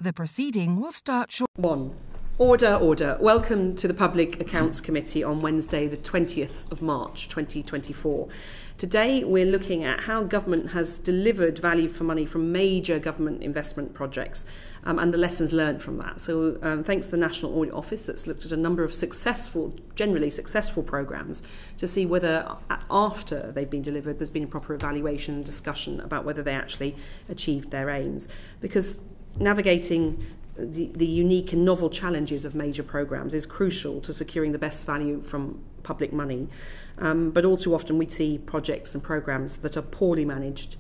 The proceeding will start shortly. 1. Order. Welcome to the Public Accounts Committee on Wednesday, the 20th of March 2024. Today we're looking at how government has delivered value for money from major government investment projects and the lessons learned from that. So thanks to the National Audit Office that's looked at a number of generally successful programmes to see whether after they've been delivered there's been a proper evaluation and discussion about whether they actually achieved their aims. Because navigating the unique and novel challenges of major programmes is crucial to securing the best value from public money. But all too often we see projects and programmes that are poorly managed,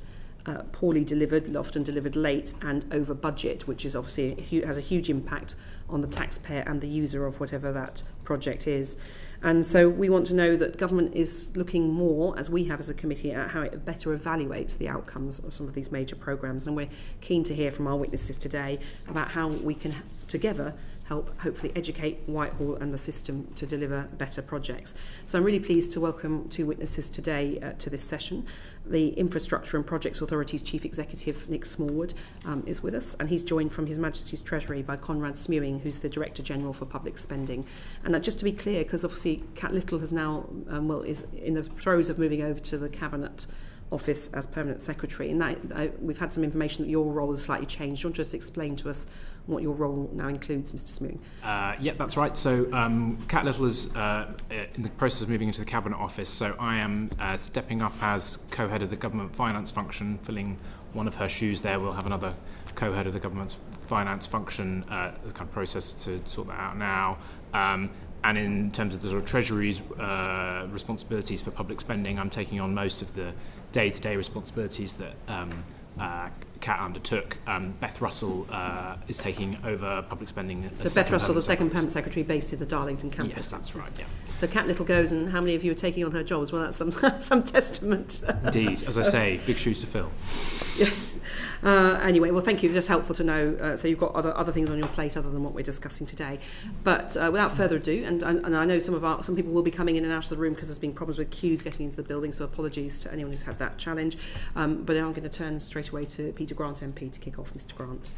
poorly delivered, often delivered late and over budget, which is obviously has a huge impact on the taxpayer and the user of whatever that project is. And so we want to know that government is looking more, as we have as a committee, at how it better evaluates the outcomes of some of these major programmes. And we're keen to hear from our witnesses today about how we can together help hopefully educate Whitehall and the system to deliver better projects. So I'm really pleased to welcome two witnesses today to this session. The Infrastructure and Projects Authority's Chief Executive, Nick Smallwood, is with us, and he's joined from His Majesty's Treasury by Conrad Smewing, who's the Director General for Public Spending. And just to be clear, because obviously Cat Little has now, is in the throes of moving over to the Cabinet Office as Permanent Secretary, and that we've had some information that your role has slightly changed. Do you want to just explain to us what your role now includes, Mr. Smewing? Yeah, that's right. So Cat Little is in the process of moving into the Cabinet Office, so I am stepping up as co-head of the Government Finance function, filling one of her shoes there. We'll have another co-head of the Government Finance function, the kind of process to sort that out now. And in terms of the sort of Treasury's responsibilities for public spending, I'm taking on most of the day-to-day responsibilities that Cat undertook. Beth Russell is taking over public spending. So Beth Russell, the second Permanent Secretary, based in the Darlington campus. Yes, that's right, yeah. So Cat Little goes, and how many of you are taking on her jobs? Well, that's some testament. Indeed, as I say, big shoes to fill. Yes. Anyway, well, thank you. It's just helpful to know. So you've got other things on your plate other than what we're discussing today. But without further ado, and I know some people will be coming in and out of the room because there's been problems with queues getting into the building. So apologies to anyone who's had that challenge. But now I'm going to turn straight away to Peter Grant MP to kick off. Mr. Grant.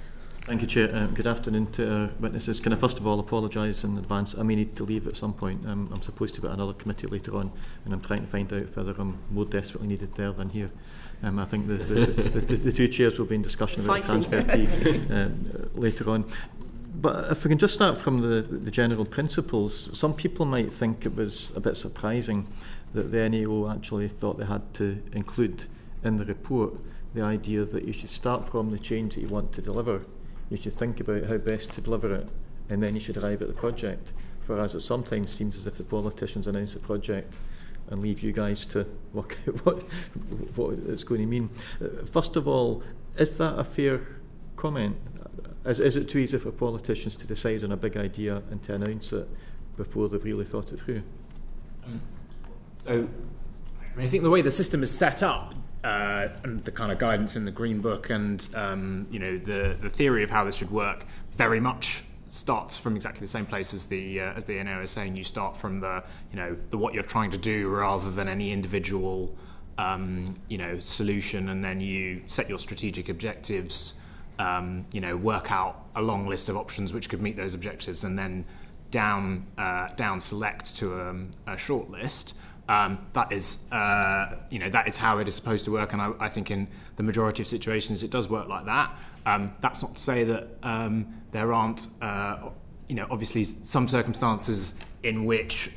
Thank you, Chair. Good afternoon to our witnesses. Can I first of all apologise in advance? I may need to leave at some point. I'm supposed to be at another committee later on, and I'm trying to find out whether I'm more desperately needed there than here. I think the two chairs will be in discussion about the transfer fee later on. But if we can just start from the general principles, some people might think it was a bit surprising that the NAO actually thought they had to include in the report the idea that you should start from the change that you want to deliver. You should think about how best to deliver it, and then you should arrive at the project. Whereas it sometimes seems as if the politicians announce a project and leave you guys to work out what it's going to mean. First of all, is that a fair comment? Is it too easy for politicians to decide on a big idea and to announce it before they've really thought it through? So I think the way the system is set up, and the kind of guidance in the Green Book and the theory of how this should work very much starts from exactly the same place as the NAO is saying. You start from the what you're trying to do rather than any individual solution, and then you set your strategic objectives, work out a long list of options which could meet those objectives, and then down select to a short list. That is how it is supposed to work, and I think in the majority of situations it does work like that. That's not to say that there aren't, obviously some circumstances in which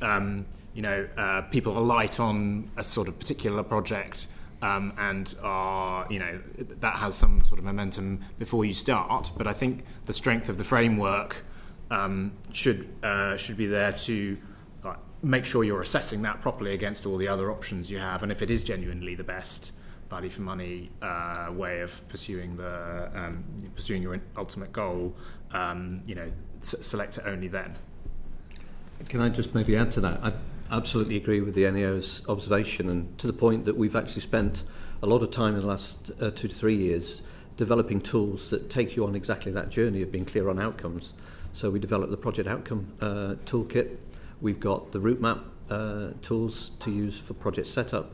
people alight on a sort of particular project and are, that has some sort of momentum before you start. But I think the strength of the framework should be there to make sure you're assessing that properly against all the other options you have, and if it is genuinely the best value for money way of pursuing your ultimate goal, select it only then. Can I just maybe add to that? I absolutely agree with the NAO's observation, and to the point that we've actually spent a lot of time in the last 2 to 3 years developing tools that take you on exactly that journey of being clear on outcomes. So we developed the project outcome toolkit. We've got the route map tools to use for project setup,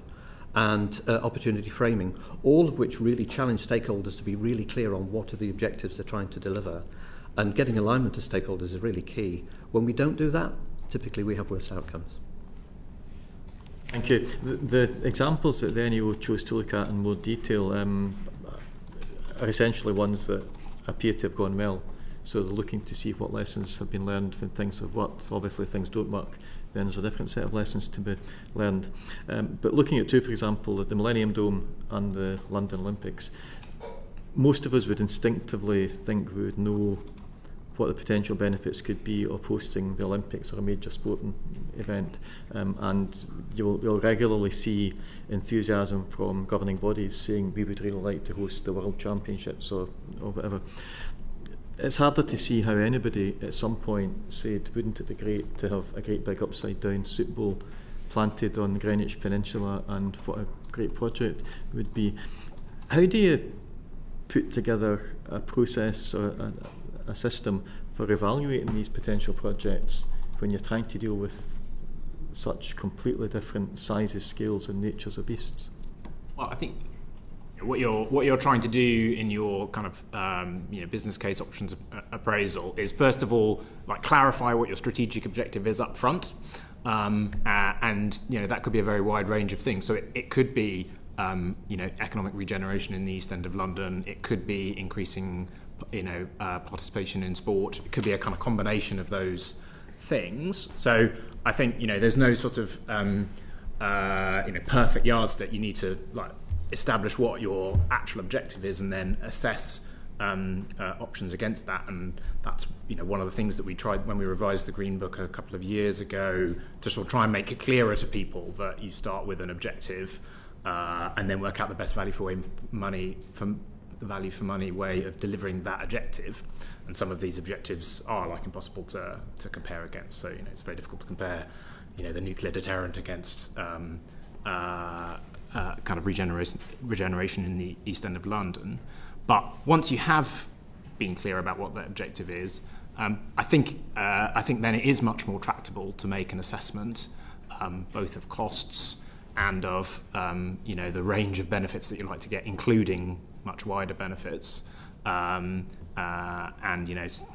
and opportunity framing, all of which really challenge stakeholders to be really clear on what are the objectives they're trying to deliver. And getting alignment to stakeholders is really key. When we don't do that, typically we have worse outcomes. Thank you. The examples that the NEO chose to look at in more detail are essentially ones that appear to have gone well. So they're looking to see what lessons have been learned when things have worked. Obviously, things don't work, then there's a different set of lessons to be learned. But looking at two, for example, the Millennium Dome and the London Olympics, most of us would instinctively think we would know what the potential benefits could be of hosting the Olympics or a major sporting event. And you'll regularly see enthusiasm from governing bodies saying we would really like to host the World Championships or whatever. It's harder to see how anybody at some point said, wouldn't it be great to have a great big upside down soup bowl planted on the Greenwich Peninsula, and what a great project it would be. How do you put together a process or a system for evaluating these potential projects when you're trying to deal with such completely different sizes, scales and natures of beasts? Well, I think what you're trying to do in your kind of business case options appraisal is, first of all, like, clarify what your strategic objective is up front, and that could be a very wide range of things. So it could be economic regeneration in the East End of London. It could be increasing participation in sport. It could be a kind of combination of those things. So I think there's no sort of perfect yardstick. You need to establish what your actual objective is and then assess options against that. And that's one of the things that we tried when we revised the Green Book a couple of years ago, to sort of try and make it clearer to people that you start with an objective and then work out the best value for money way of delivering that objective. And some of these objectives are impossible to compare against. So it's very difficult to compare the nuclear deterrent against kind of regeneration in the East End of London. But once you have been clear about what that objective is, I think then it is much more tractable to make an assessment, both of costs and of the range of benefits that you'd like to get, including much wider benefits, and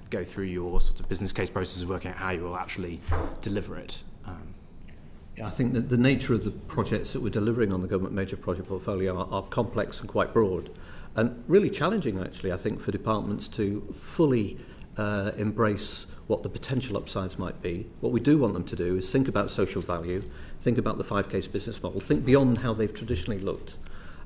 go through your sort of business case process of working out how you will actually deliver it. I think that the nature of the projects that we're delivering on the government major project portfolio are complex and quite broad, and really challenging, actually, I think, for departments to fully embrace what the potential upsides might be. What we do want them to do is think about social value, think about the 5-case business model, think beyond how they've traditionally looked.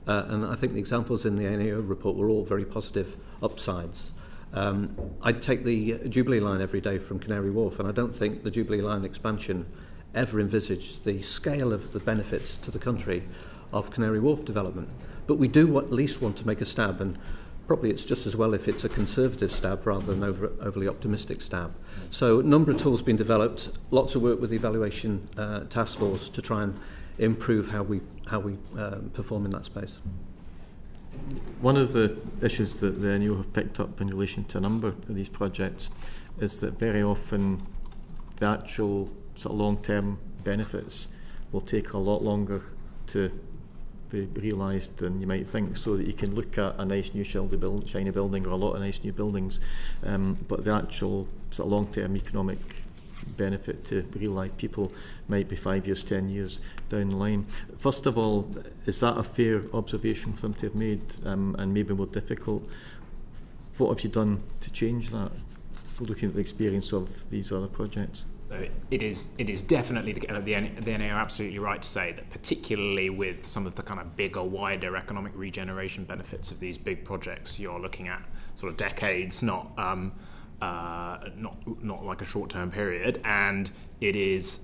And I think the examples in the NEO report were all very positive upsides. I'd take the Jubilee line every day from Canary Wharf, and I don't think the Jubilee line expansion ever envisaged the scale of the benefits to the country of Canary Wharf development. But we do at least want to make a stab, and probably it's just as well if it's a conservative stab rather than overly optimistic stab. So a number of tools being developed, lots of work with the evaluation task force to try and improve how we perform in that space. One of the issues that the NEO have picked up in relation to a number of these projects is that very often the actual sort of long-term benefits will take a lot longer to be realised than you might think, so that you can look at a nice new shiny building or a lot of nice new buildings, but the actual sort of long-term economic benefit to real-life people might be 5 years, 10 years down the line. First of all, is that a fair observation for them to have made, and maybe more difficult? What have you done to change that, looking at the experience of these other projects? So it is definitely, the NEO are absolutely right to say that, particularly with some of the kind of bigger, wider economic regeneration benefits of these big projects, you're looking at sort of decades, not like a short-term period, and it is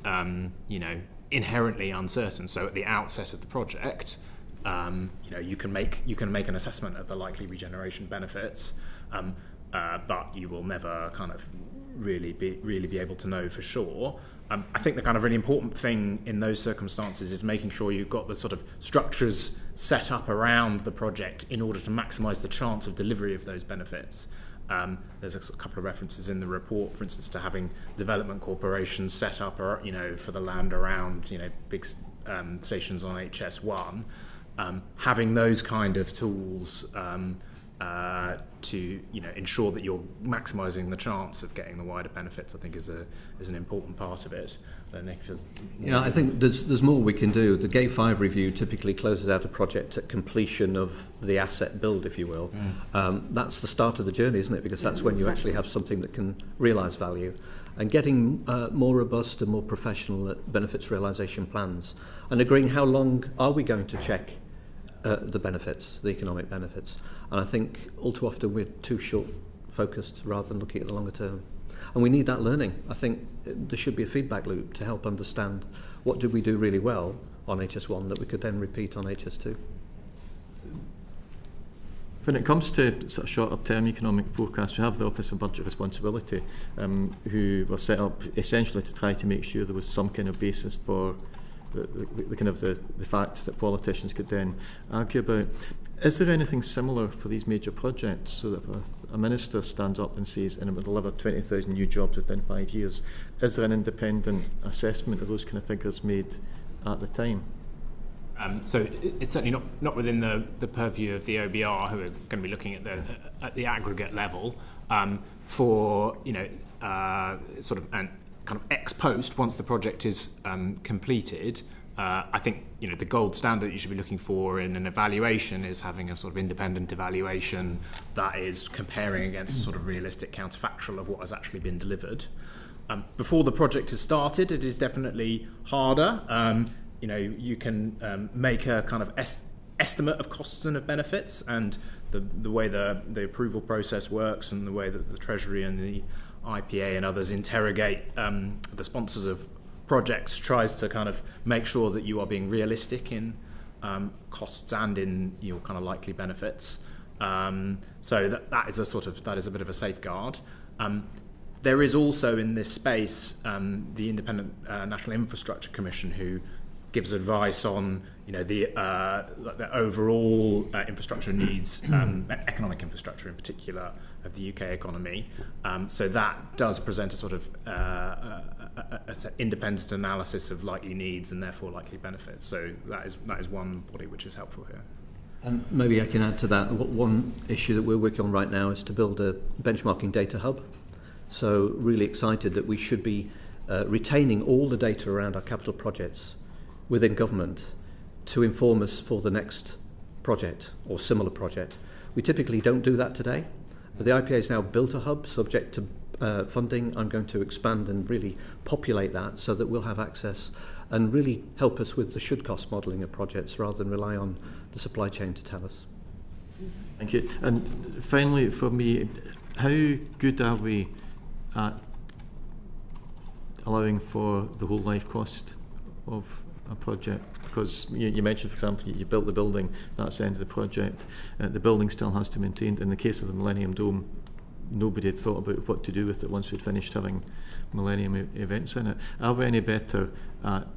inherently uncertain. So at the outset of the project, you can make an assessment of the likely regeneration benefits, but you will never kind of really be able to know for sure. I think the kind of really important thing in those circumstances is making sure you've got the sort of structures set up around the project in order to maximise the chance of delivery of those benefits. There's a couple of references in the report, for instance, to having development corporations set up, for the land around, big stations on HS1, having those kind of tools to ensure that you're maximising the chance of getting the wider benefits, I think is an important part of it. Nick, I think there's more we can do. The Gay 5 review typically closes out a project at completion of the asset build, if you will. That's the start of the journey, isn't it? Because that's when you actually have something that can realise value. And getting more robust and more professional at benefits realisation plans, and agreeing how long are we going to check the benefits, the economic benefits. And I think all too often we're too short-focused rather than looking at the longer term. And we need that learning. I think there should be a feedback loop to help understand what did we do really well on HS1 that we could then repeat on HS2. When it comes to sort of shorter-term economic forecasts, we have the Office for Budget Responsibility, who were set up essentially to try to make sure there was some kind of basis for the facts that politicians could then argue about. Is there anything similar for these major projects, so that if a minister stands up and says, and it will deliver 20,000 new jobs within 5 years, is there an independent assessment of those kind of figures made at the time? So it's certainly not within the purview of the OBR, who are going to be looking at the aggregate level for sort of an kind of ex post once the project is completed. I think the gold standard that you should be looking for in an evaluation is having a sort of independent evaluation that is comparing against a sort of realistic counterfactual of what has actually been delivered. Before the project has started, it is definitely harder. You can make a kind of estimate of costs and of benefits, and the way the approval process works and the way that the Treasury and the IPA and others interrogate the sponsors of projects tries to kind of make sure that you are being realistic in costs and in your kind of likely benefits. So that is a bit of a safeguard. There is also in this space the Independent National Infrastructure Commission, who gives advice on the overall infrastructure needs, economic infrastructure in particular of the UK economy. So that does present a sort of independent analysis of likely needs and therefore likely benefits. So that is one body which is helpful here. And maybe I can add to that. One issue that we're working on right now is to build a benchmarking data hub. So really excited that we should be retaining all the data around our capital projects within government to inform us for the next project or similar project. We typically don't do that today. But the IPA has now built a hub subject to funding. I'm going to expand and really populate that so that we'll have access and really help us with the should cost modelling of projects rather than rely on the supply chain to tell us. Thank you. And finally, for me, how good are we at allowing for the whole life cost of a project? Because you mentioned, for example, you built the building, that's the end of the project. The building still has to be maintained. In the case of the Millennium Dome, nobody had thought about what to do with it once we'd finished having Millennium events in it. Are we any better at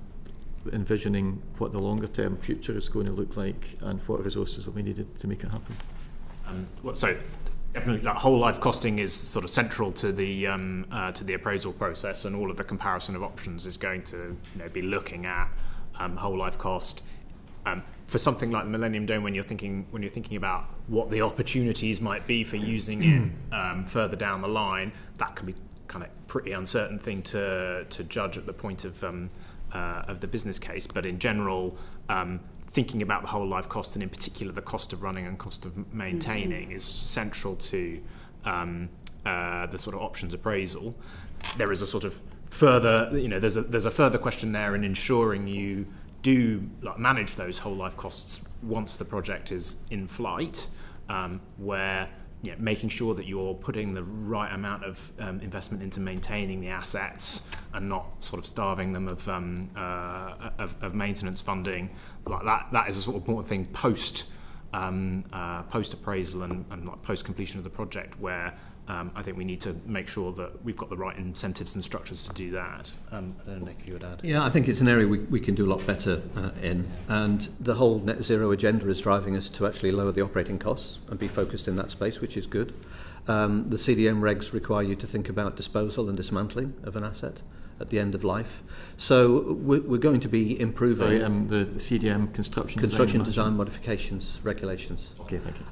envisioning what the longer term future is going to look like and what resources will be needed to make it happen? So definitely that whole life costing is sort of central to the appraisal process, and all of the comparison of options is going to be looking at whole life cost. For something like the Millennium Dome, when you're thinking about what the opportunities might be for using it further down the line, that can be kind of pretty uncertain thing to judge at the point of the business case. But in general, thinking about the whole life cost, and in particular the cost of running and cost of maintaining, is central to the sort of options appraisal. There is a sort of further, there's a further question there in ensuring you do manage those whole life costs once the project is in flight, where making sure that you're putting the right amount of investment into maintaining the assets and not sort of starving them of maintenance funding. That is a sort of important thing post appraisal and post completion of the project, where I think we need to make sure that we've got the right incentives and structures to do that. I don't know, Nick, you would add? Yeah, I think it's an area we can do a lot better in. And the whole net zero agenda is driving us to actually lower the operating costs and be focused in that space, which is good. The CDM regs require you to think about disposal and dismantling of an asset at the end of life. So we're going to be improving... Sorry, the CDM construction design modifications regulations. Okay, thank you.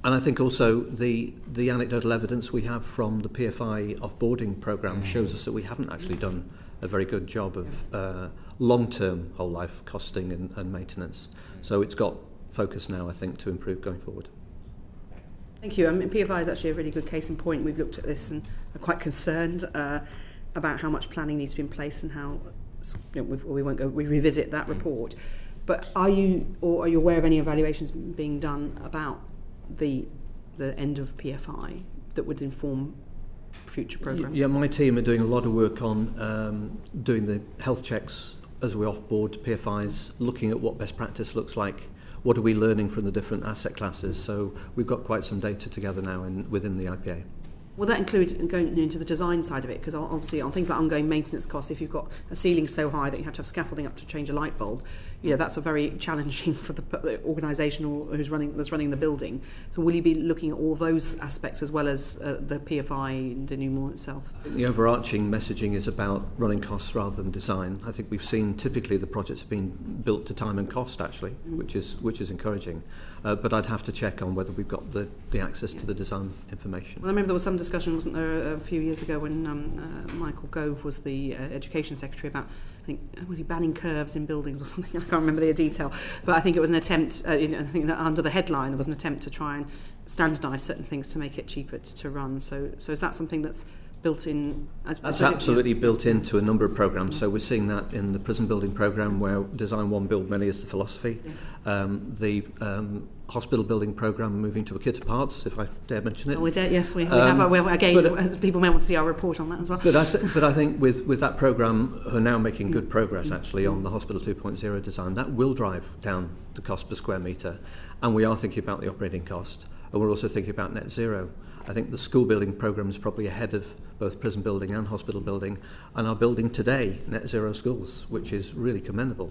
And I think also the anecdotal evidence we have from the PFI offboarding programme shows us that we haven't actually done a very good job of long-term whole life costing and maintenance. So it's got focus now, I think, to improve going forward. Thank you. I mean, PFI is actually a really good case in point. We've looked at this and are quite concerned about how much planning needs to be in place and how we revisit that report. But are you aware of any evaluations being done about the end of PFI that would inform future programmes? Yeah, my team are doing a lot of work on doing the health checks as we offboard PFIs, looking at what best practice looks like. What are we learning from the different asset classes? So we've got quite some data together now within the IPA. Will that include going into the design side of it? Because obviously on things like ongoing maintenance costs, if you've got a ceiling so high that you have to have scaffolding up to change a light bulb, that's a very challenging for the organisation that's running the building. So will you be looking at all those aspects as well as the PFI denouement itself? The overarching messaging is about running costs rather than design. I think we've seen typically the projects have been built to time and cost actually, which is encouraging. But I'd have to check on whether we've got the access to the design information. Well, I remember there was some discussion, wasn't there, a few years ago when Michael Gove was the Education Secretary about, I think, was he banning curves in buildings or something? I can't remember the detail. But I think it was an attempt, I think that under the headline there was an attempt to try and standardise certain things to make it cheaper to run. So is that something that's built in? That's absolutely built into a number of programmes. So we're seeing that in the prison building programme where design one, build many is the philosophy. The hospital building programme moving to a kit of parts, if I dare mention it. Oh, we dare, yes, we have. Again, people may want to see our report on that as well. But I think with that programme, we're now making good progress actually on the Hospital 2.0 design. That will drive down the cost per square metre. And we are thinking about the operating cost. And we're also thinking about net zero. I think the school building programme is probably ahead of both prison building and hospital building, and are building today net zero schools, which is really commendable.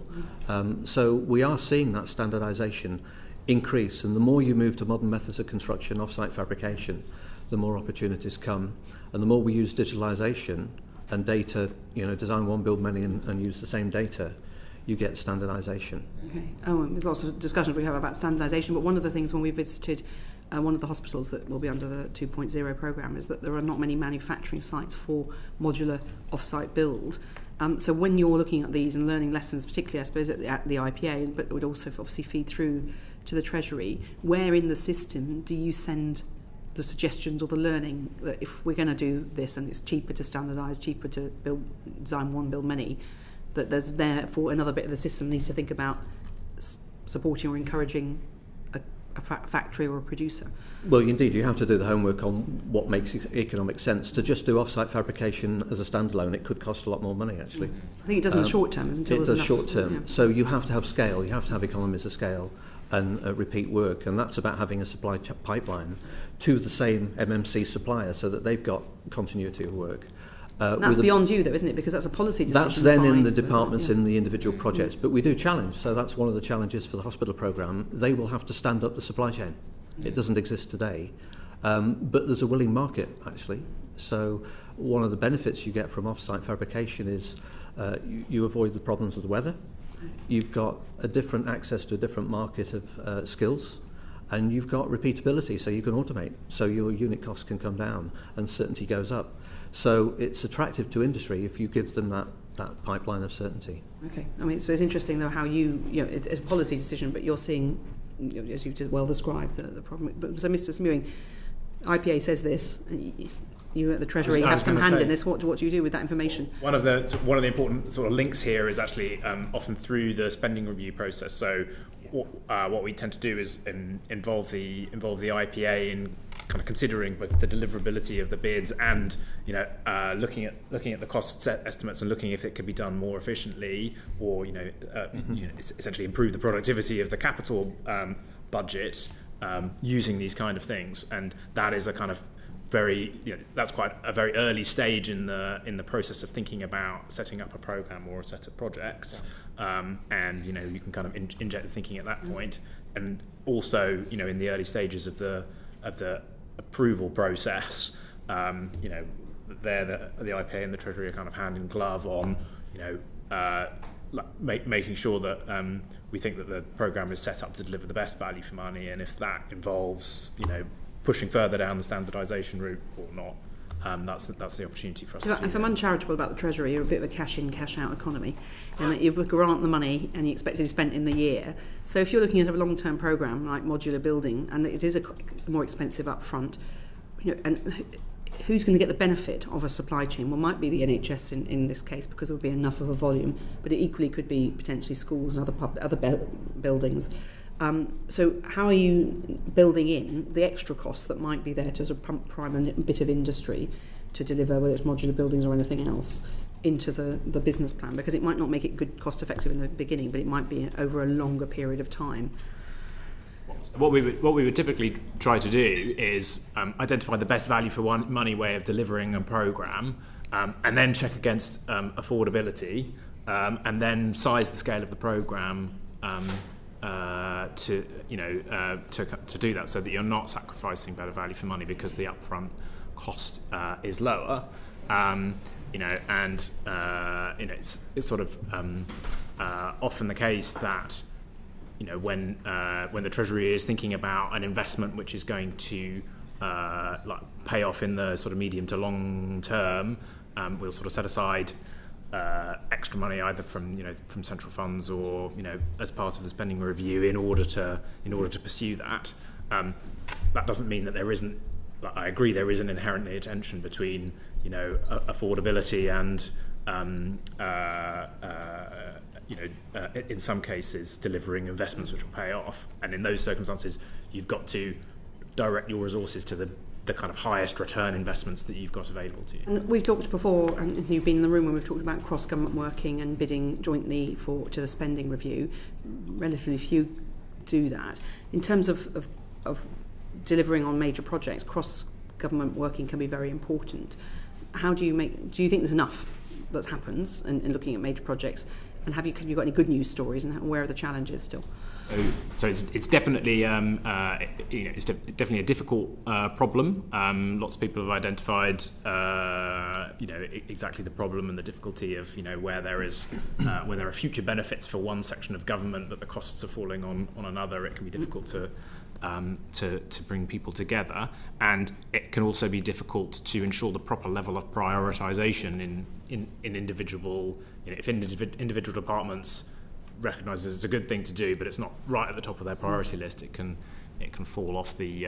So we are seeing that standardisation increase, and the more you move to modern methods of construction, off-site fabrication, the more opportunities come, and the more we use digitalisation and data, design one, build many, and use the same data, you get standardisation. Okay. There's lots of discussions we have about standardisation, but one of the things when we visited one of the hospitals that will be under the 2.0 programme is that there are not many manufacturing sites for modular off-site build. So when you're looking at these and learning lessons, particularly I suppose at the IPA, but it would also obviously feed through to the Treasury, where in the system do you send the suggestions or the learning that if we're going to do this and it's cheaper to standardise, cheaper to design one, build many, that there's therefore another bit of the system needs to think about supporting or encouraging a factory or a producer? Well, indeed, you have to do the homework on what makes economic sense. To just do off-site fabrication as a standalone, it could cost a lot more money, actually. I think it does in the short term, isn't it? It does short term. Yeah. So you have to have scale, you have to have economies of scale and repeat work, and that's about having a supply pipeline to the same MMC supplier so that they've got continuity of work. That's beyond you, though, isn't it? Because that's a policy decision. That's then in the departments, in the individual projects. But we do challenge. So that's one of the challenges for the hospital programme. They will have to stand up the supply chain. It doesn't exist today. But there's a willing market, actually. So one of the benefits you get from off-site fabrication is you avoid the problems of the weather. You've got a different access to a different market of skills. And you've got repeatability, so you can automate. So your unit costs can come down and certainty goes up. So it's attractive to industry if you give them that pipeline of certainty. Okay. I mean, it's interesting, though, how it's a policy decision, but you're seeing, as you've just well described, the problem. But, so, Mr. Smewing, IPA says this. You at the Treasury have some hand in this. What do you do with that information? One of the important sort of links here is actually often through the spending review process. So what we tend to do is involve the IPA in kind of considering both the deliverability of the bids and looking at the cost estimates and looking if it could be done more efficiently or essentially improve the productivity of the capital budget using these kind of things, and that is a kind of that's quite a very early stage in the process of thinking about setting up a program or a set of projects, and you can kind of inject the thinking at that point, and also in the early stages of the approval process, the IPA and the Treasury are kind of hand in glove on, making sure that we think that the programme is set up to deliver the best value for money, and if that involves, pushing further down the standardisation route or not, that's the opportunity for us. If I'm uncharitable about the Treasury, you're a bit of a cash-in, cash-out economy, and that you grant the money and you expect it to be spent in the year. So if you're looking at a long-term programme like modular building, and it is more expensive up front, and who's going to get the benefit of a supply chain? Well, might be the NHS in this case, because there will be enough of a volume, but it equally could be potentially schools and other buildings. So how are you building in the extra costs that might be there to sort of pump prime a bit of industry to deliver, whether it's modular buildings or anything else, into the business plan? Because it might not make it good cost effective in the beginning, but it might be over a longer period of time. What we would typically try to do is identify the best value for money way of delivering a programme, and then check against affordability, and then size the scale of the programme to do that, so that you're not sacrificing better value for money because the upfront cost is lower. It's sort of often the case that when the Treasury is thinking about an investment which is going to pay off in the sort of medium to long term, we'll sort of set aside extra money either from central funds or as part of the spending review in order to pursue that. That doesn't mean that there isn't. I agree, there is an inherently a tension between affordability and in some cases delivering investments which will pay off, and in those circumstances you've got to direct your resources to the kind of highest return investments that you've got available to you. And we've talked before, and you've been in the room when we've talked about cross-government working and bidding jointly to the spending review. Relatively few do that. In terms of delivering on major projects, cross-government working can be very important. Do you think there's enough that happens in looking at major projects? And have you got any good news stories, and where are the challenges still? So it's definitely it's definitely a difficult problem. Lots of people have identified exactly the problem and the difficulty of where there are future benefits for one section of government, but the costs are falling on another. It can be difficult to bring people together, and it can also be difficult to ensure the proper level of prioritisation in individual. If individual departments recognise it's a good thing to do, but it's not right at the top of their priority list, it can fall off the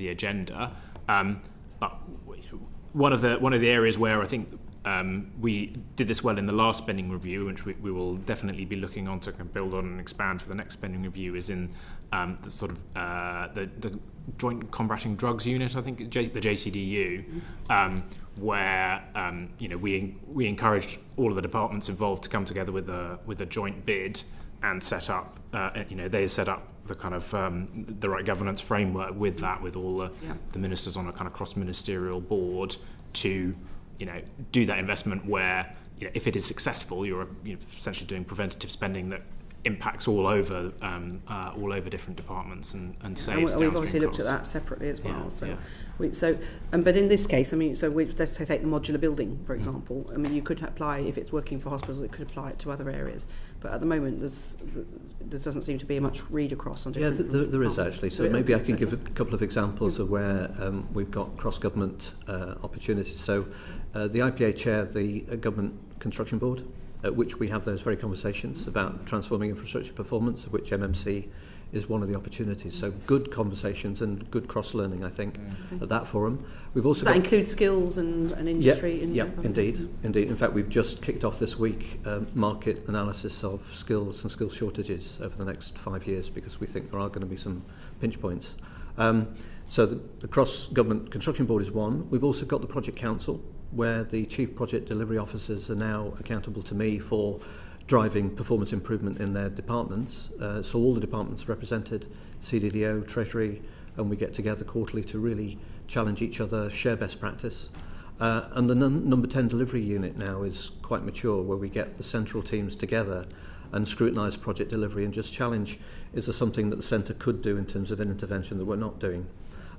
agenda. But one of the areas where I think we did this well in the last spending review, which we will definitely be looking on to build on and expand for the next spending review, is in the sort of the Joint Combating Drugs Unit, I think, the JCDU, where we encouraged all of the departments involved to come together with a joint bid and set up. They set up the kind of the right governance framework with all the ministers on a kind of cross-ministerial board to do that investment where if it is successful, you're essentially doing preventative spending that impacts all over different departments and saves downstream we've obviously looked at that separately as well. But in this case, let's say take the modular building, for example. You could apply, if it's working for hospitals, it could apply it to other areas. But at the moment, there doesn't seem to be much read across on different. Yeah, there is actually. So maybe I can give a couple of examples of where we've got cross-government opportunities. So the IPA chair the Government Construction Board, at which we have those very conversations about transforming infrastructure performance, of which MMC is one of the opportunities. So good conversations and good cross-learning, I think, at that forum. We've also includes skills and industry. Indeed. In fact, we've just kicked off this week market analysis of skills and skill shortages over the next 5 years, because we think there are going to be some pinch points. So the Cross-Government Construction Board is one. We've also got the Project Council, where the Chief Project Delivery Officers are now accountable to me for driving performance improvement in their departments. So all the departments represented, CDDO, Treasury, and we get together quarterly to really challenge each other, share best practice. And the number 10 delivery unit now is quite mature, where we get the central teams together and scrutinise project delivery and just challenge, is there something that the centre could do in terms of an intervention that we're not doing?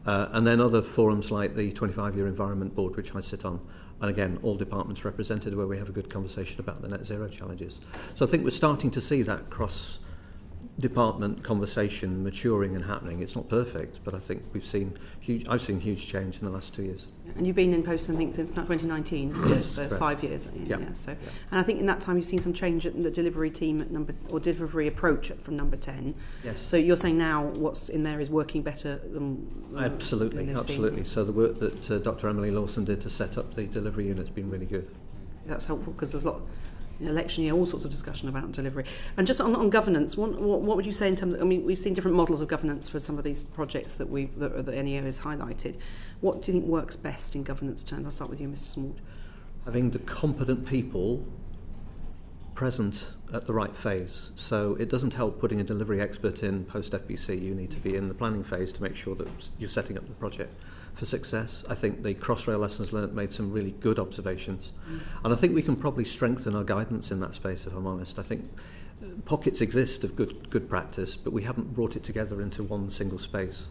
And then other forums like the 25-year Environment Board, which I sit on, and again, all departments represented, where we have a good conversation about the net zero challenges. So I think we're starting to see that cross-department conversation maturing and happening. It's not perfect, but I think I've seen huge change in the last 2 years. And you've been in post, I think, since 2019, so 5 years. And I think in that time you've seen some change at the delivery team at delivery approach from number 10. Yes. So you're saying now what's in there is working better than Absolutely. So the work that Dr. Emily Lawson did to set up the delivery unit has been really good. That's helpful because there's a lot. Election year, all sorts of discussion about delivery. And just on governance, what would you say in terms of, I mean, we've seen different models of governance for some of these projects that the NEO has highlighted. What do you think works best in governance terms? I'll start with you, Mr. Smallwood. Having the competent people present at the right phase. So it doesn't help putting a delivery expert in post-FBC. You need to be in the planning phase to make sure that you're setting up the project for success. I think the Crossrail Lessons Learned made some really good observations. And I think we can probably strengthen our guidance in that space, if I'm honest. I think pockets exist of good practice, but we haven't brought it together into one single space.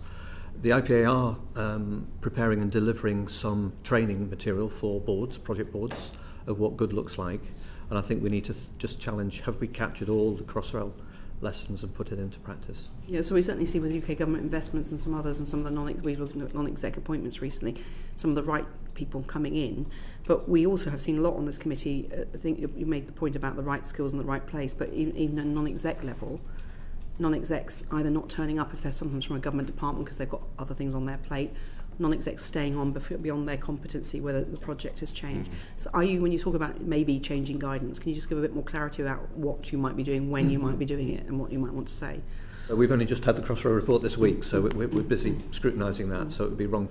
The IPA are preparing and delivering some training material for boards, project boards, of what good looks like. And I think we need to just challenge, have we captured all the Crossrail lessons and put it into practice? Yeah, so we certainly see with UK government investments and some others and some of the we've looked at non-exec appointments recently, some of the right people coming in. But we also have seen a lot on this committee. I think you made the point about the right skills in the right place, but even at non-exec level, non-execs either not turning up if they're sometimes from a government department because they've got other things on their plate, non-execs staying on beyond their competency whether the project has changed. So are you, when you talk about maybe changing guidance, can you just give a bit more clarity about what you might be doing, when you might be doing it, and what you might want to say? We've only just had the Crossrail report this week, so we're busy scrutinising that, so it would be wrong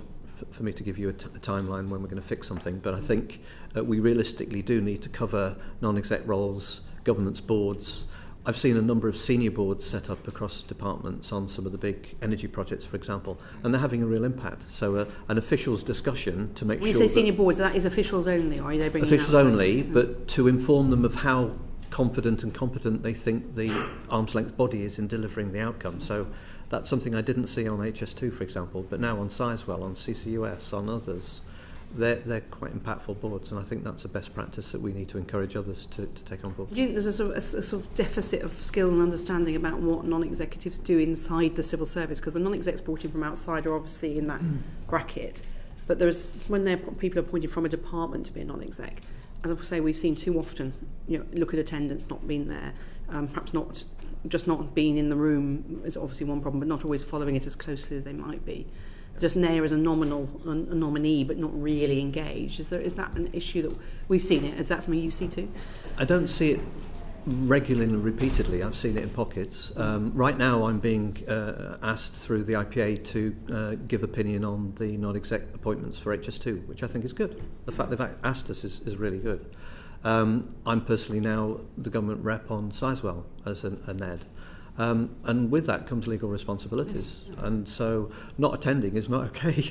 for me to give you a timeline when we're going to fix something. But I think we realistically do need to cover non-exec roles, governance boards. I've seen a number of senior boards set up across departments on some of the big energy projects, for example, and they're having a real impact. So an officials discussion to make sure... When you say senior boards, that is officials only, or are they bringing officials only, but to inform them of how confident and competent they think the arm's length body is in delivering the outcome. So that's something I didn't see on HS2, for example, but now on Sizewell, on CCUS, on others. They're quite impactful boards, and I think that's a best practice that we need to encourage others to take on board. Do you think there's a sort of deficit of skills and understanding about what non-executives do inside the civil service? Because the non-execs brought in from outside are obviously in that bracket, but when people are appointed from a department to be a non-exec, as I say, we've seen too often, look at attendance, not being there, perhaps not being in the room is obviously one problem, but not always following it as closely as they might be. Just there as a nominee, but not really engaged. Is that an issue that we've seen it? Is that something you see too? I don't see it regularly and repeatedly. I've seen it in pockets. Right now I'm being asked through the IPA to give opinion on the non-exec appointments for HS2, which I think is good. The fact they've asked us is really good. I'm personally now the government rep on Sizewell as a NED. And with that comes legal responsibilities. Yes. And so not attending is not okay.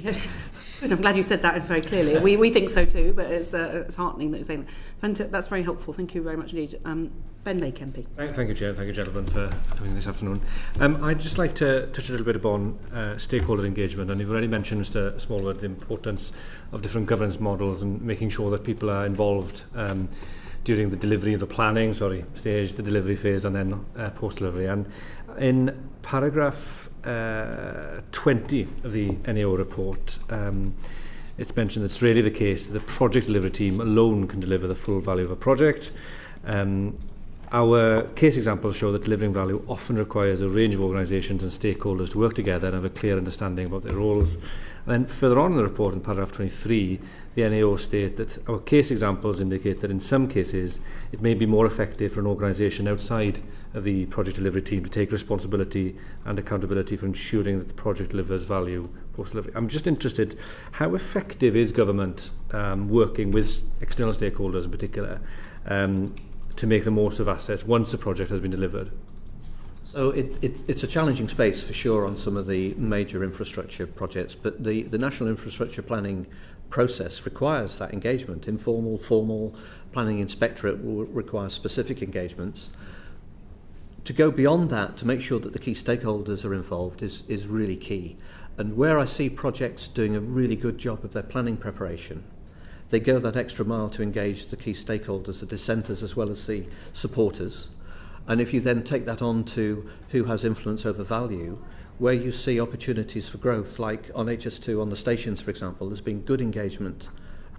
Good. I'm glad you said that very clearly. We think so too, but it's heartening that you're saying that. That's very helpful. Thank you very much indeed. Ben Lake-MP. Thank you, Chair. Thank you, gentlemen, for coming this afternoon. I'd just like to touch a little bit upon stakeholder engagement. And you've already mentioned, Mr. Smallwood, the importance of different governance models and making sure that people are involved during the delivery of the stage, the delivery phase, and then post-delivery. And in paragraph 20 of the NEO report, it's mentioned that it's really the case that the project delivery team alone can deliver the full value of a project. Our case examples show that delivering value often requires a range of organisations and stakeholders to work together and have a clear understanding about their roles. And then further on in the report, in paragraph 23, the NAO state that our case examples indicate that in some cases it may be more effective for an organisation outside of the project delivery team to take responsibility and accountability for ensuring that the project delivers value post-delivery. I'm just interested, how effective is government working with external stakeholders in particular to make the most of assets once a project has been delivered? So it's a challenging space for sure on some of the major infrastructure projects, but the National Infrastructure Planning process requires that engagement. Informal, formal planning inspectorate will require specific engagements. To go beyond that, to make sure that the key stakeholders are involved is really key. And where I see projects doing a really good job of their planning preparation, they go that extra mile to engage the key stakeholders, the dissenters as well as the supporters. And if you then take that on to who has influence over value, where you see opportunities for growth, like on HS2 on the stations, for example, there's been good engagement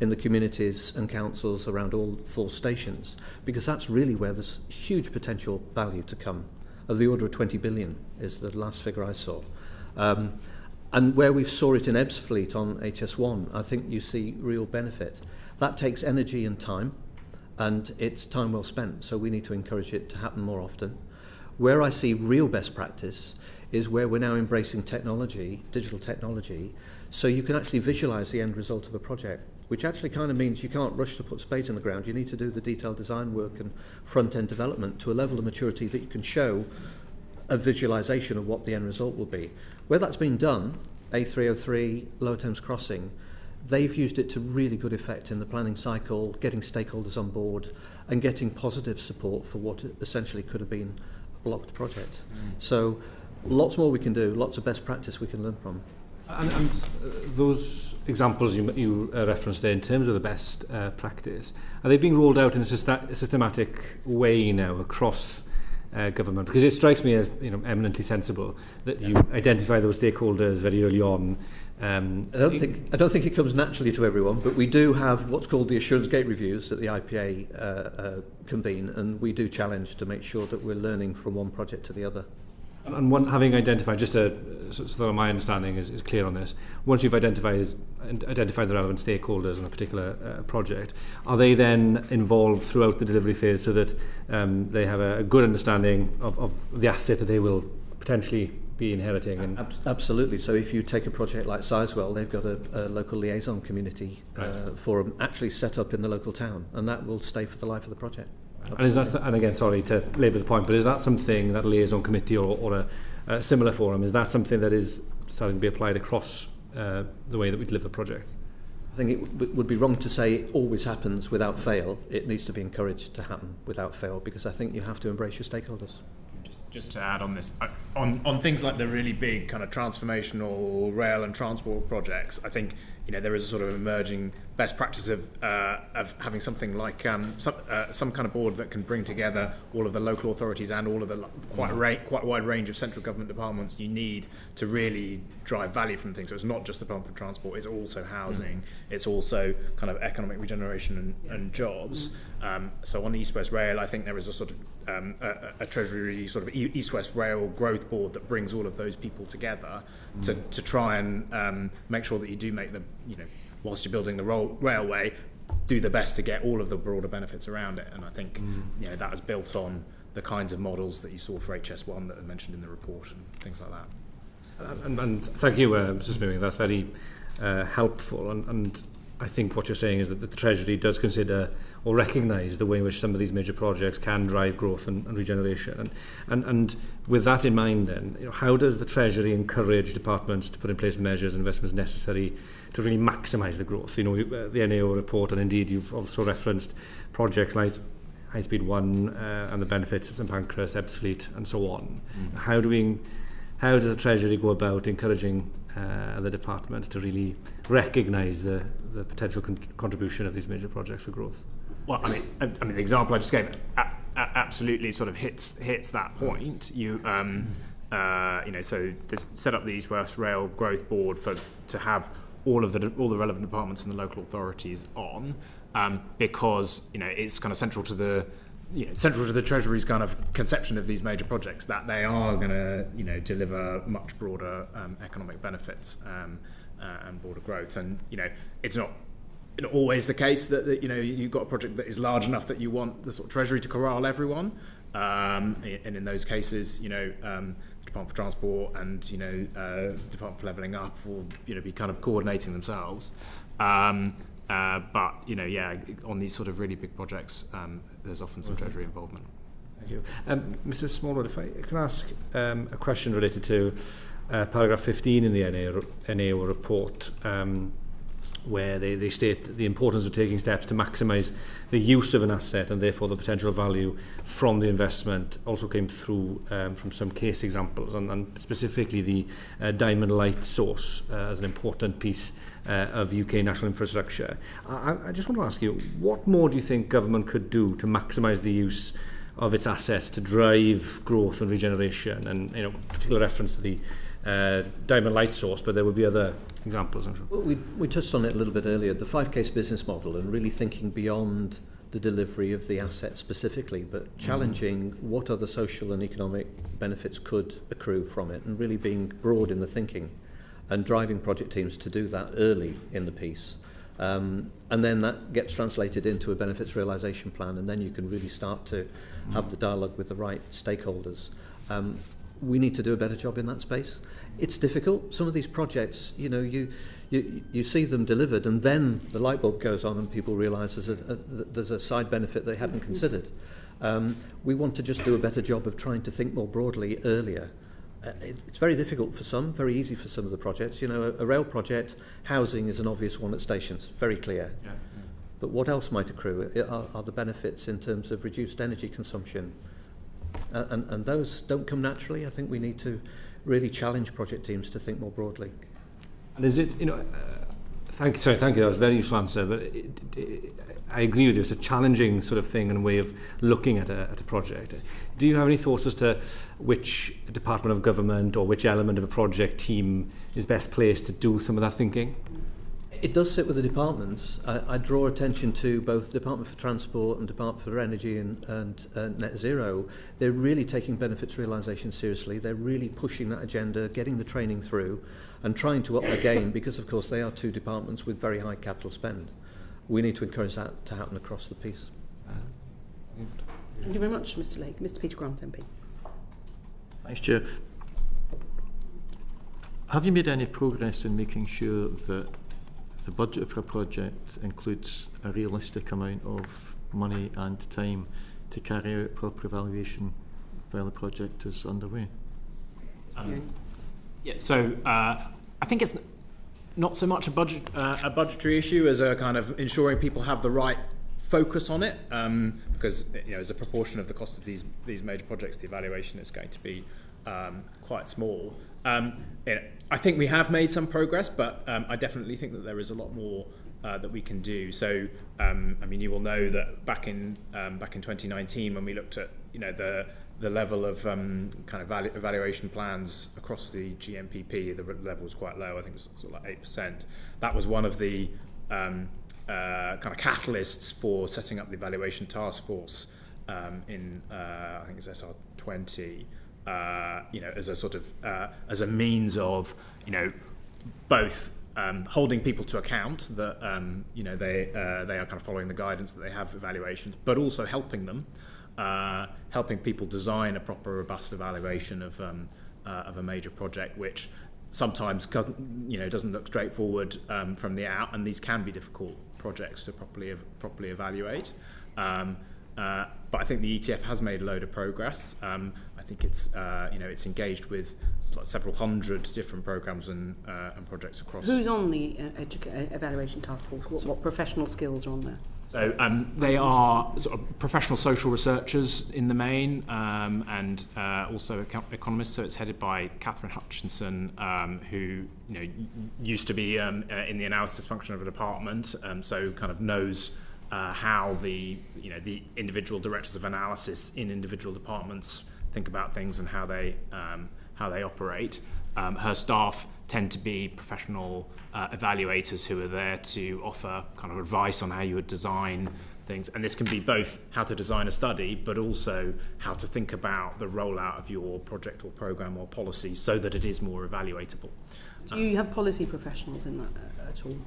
in the communities and councils around all 4 stations, because that's really where there's huge potential value to come. Of the order of 20 billion is the last figure I saw. And where we saw it in Ebbs Fleet on HS1, I think you see real benefit. That takes energy and time, and it's time well spent, so we need to encourage it to happen more often. Where I see real best practice is where we're now embracing technology, digital technology, so you can actually visualise the end result of a project, which actually kind of means you can't rush to put spades in the ground. You need to do the detailed design work and front-end development to a level of maturity that you can show a visualisation of what the end result will be. Where that's been done, A303, Lower Thames Crossing, they've used it to really good effect in the planning cycle, getting stakeholders on board and getting positive support for what essentially could have been a blocked project. So lots more we can do, lots of best practice we can learn from. And those examples you referenced there in terms of the best practice, are they being rolled out in a systematic way now across government? Because it strikes me as eminently sensible that you identify those stakeholders very early on. I don't think it comes naturally to everyone, but we do have what's called the assurance gate reviews that the IPA convene, and we do challenge to make sure that we're learning from one project to the other. And having identified, just so that my understanding is clear on this, once you've identified the relevant stakeholders in a particular project, are they then involved throughout the delivery phase so that they have a good understanding of the asset that they will potentially be inheriting? And absolutely. So if you take a project like Sizewell, they've got a local liaison community forum actually set up in the local town, and that will stay for the life of the project. And again, sorry to labour the point, but is that something, that liaison committee or a similar forum, is that something that is starting to be applied across the way that we deliver the project? I think it would be wrong to say it always happens without fail. It needs to be encouraged to happen without fail, because I think you have to embrace your stakeholders. Just to add on this, on things like the really big kind of transformational rail and transport projects, I think there is a sort of emerging best practice of having something like some kind of board that can bring together all of the local authorities and all of the quite wide range of central government departments you need to really drive value from things. So it's not just the Department for Transport; it's also housing, it's also kind of economic regeneration and jobs. So on the East West Rail, I think there is a sort of a Treasury sort of East West Rail growth board that brings all of those people together to try and make sure that you do make the whilst you're building the railway, do the best to get all of the broader benefits around it. And I think that is built on the kinds of models that you saw for HS1 that are mentioned in the report and things like that. And thank you, Mr. Smewing. That's very helpful. And I think what you're saying is that the Treasury does consider or recognise the way in which some of these major projects can drive growth and regeneration. And with that in mind then, how does the Treasury encourage departments to put in place the measures and investments necessary to really maximise the growth? The NAO report, and indeed you've also referenced projects like High Speed 1 and the benefits of St Pancras, Ebbs Fleet and so on. How does the Treasury go about encouraging the department to really recognise the potential contribution of these major projects for growth? Well, I mean, the example I just gave absolutely sort of hits that point. So set up the East West Rail Growth Board to have all the relevant departments and the local authorities on, because it's kind of central to the Treasury's kind of conception of these major projects, that they are going to deliver much broader economic benefits and broader growth. And it's not always the case that you've got a project that is large enough that you want the sort of Treasury to corral everyone. And in those cases, Department for Transport and Department for Levelling Up will be kind of coordinating themselves. But on these sort of really big projects, there's often some Treasury involvement. Thank you, Mr. Smallwood. If I can ask a question related to paragraph 15 in the NAO report, where they state the importance of taking steps to maximise the use of an asset and therefore the potential value from the investment. Also came through from some case examples, and specifically the diamond light source as an important piece of UK national infrastructure. I just want to ask you, what more do you think government could do to maximise the use of its assets to drive growth and regeneration? And particular reference to the diamond light source, but there will be other examples, I'm sure. Well, we touched on it a little bit earlier, the 5-case business model, and really thinking beyond the delivery of the asset specifically, but challenging what other social and economic benefits could accrue from it, and really being broad in the thinking and driving project teams to do that early in the piece. And then that gets translated into a benefits realisation plan, and then you can really start to have the dialogue with the right stakeholders. We need to do a better job in that space. It's difficult. Some of these projects, you see them delivered, and then the light bulb goes on and people realise there's a side benefit they hadn't considered. We want to just do a better job of trying to think more broadly earlier. It's very difficult for some, very easy for some of the projects. A rail project, housing is an obvious one at stations, very clear. Yeah. But what else might accrue are the benefits in terms of reduced energy consumption. And those don't come naturally. I think we need to really challenge project teams to think more broadly. And is it, thank you, that was a very useful answer, but I agree with you, it's a challenging sort of thing and way of looking at a project. Do you have any thoughts as to which department of government or which element of a project team is best placed to do some of that thinking? It does sit with the departments. I draw attention to both the Department for Transport and Department for Energy and Net Zero. They're really taking benefits realisation seriously. They're really pushing that agenda, getting the training through and trying to up their game, because of course they are two departments with very high capital spend. We need to encourage that to happen across the piece. Thank you very much, Mr. Lake. Mr. Peter Grant, MP. Thanks, Chair. Have you made any progress in making sure that the budget for a project includes a realistic amount of money and time to carry out proper evaluation while the project is underway? So I think it's not so much a budgetary issue as a kind of ensuring people have the right focus on it, because as a proportion of the cost of these major projects, the evaluation is going to be quite small. I think we have made some progress, but I definitely think that there is a lot more that we can do. So, you will know that back in 2019, when we looked at the level of kind of evaluation plans across the GMPP, the level was quite low. I think it was sort of like 8%. That was one of the kind of catalysts for setting up the evaluation task force in I think it's SR20. As a sort of as a means of both holding people to account that they are kind of following the guidance that they have evaluations, but also helping them, helping people design a proper, robust evaluation of a major project, which sometimes doesn't look straightforward from the out, and these can be difficult projects to properly evaluate. But I think the ETF has made a load of progress. I think it's engaged with several hundred different programs and projects across. Who's on the evaluation task force? What professional skills are on there? So they are sort of professional social researchers in the main, and also economists. So it's headed by Catherine Hutchinson, who used to be in the analysis function of a department, so kind of knows how the individual directors of analysis in individual departments think about things and how they operate. Her staff tend to be professional evaluators who are there to offer kind of advice on how you would design things, and this can be both how to design a study, but also how to think about the rollout of your project or program or policy so that it is more evaluatable. Do you have policy professionals in that at all?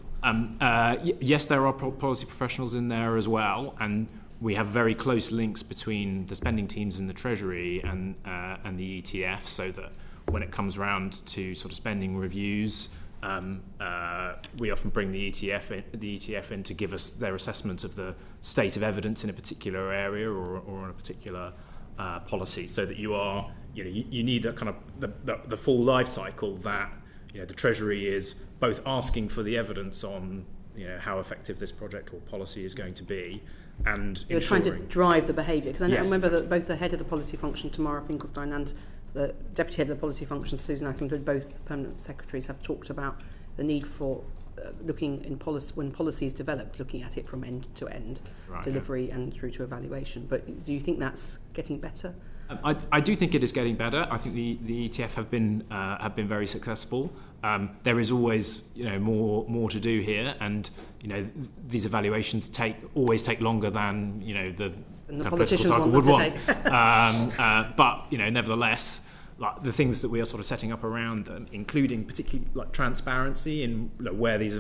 Yes, there are policy professionals in there as well, and we have very close links between the spending teams in the Treasury and the ETF, so that when it comes around to sort of spending reviews, we often bring the ETF in to give us their assessment of the state of evidence in a particular area or on a particular policy, so that you need a kind of the full life cycle that the Treasury is both asking for the evidence on how effective this project or policy is going to be, and you're trying to drive the behaviour. Because I remember that both the head of the policy function, Tamara Finkelstein, and the deputy head of the policy function, Susan Ackland, both permanent secretaries, have talked about the need for looking in policy, when policy is developed, looking at it from end to end, delivery and through to evaluation. But do you think that's getting better? I do think it is getting better. I think the ETF have been very successful. There is always more to do here, and these evaluations always take longer than the kind of political cycle would want. But nevertheless, like the things that we are sort of setting up around them, including particularly like transparency in where these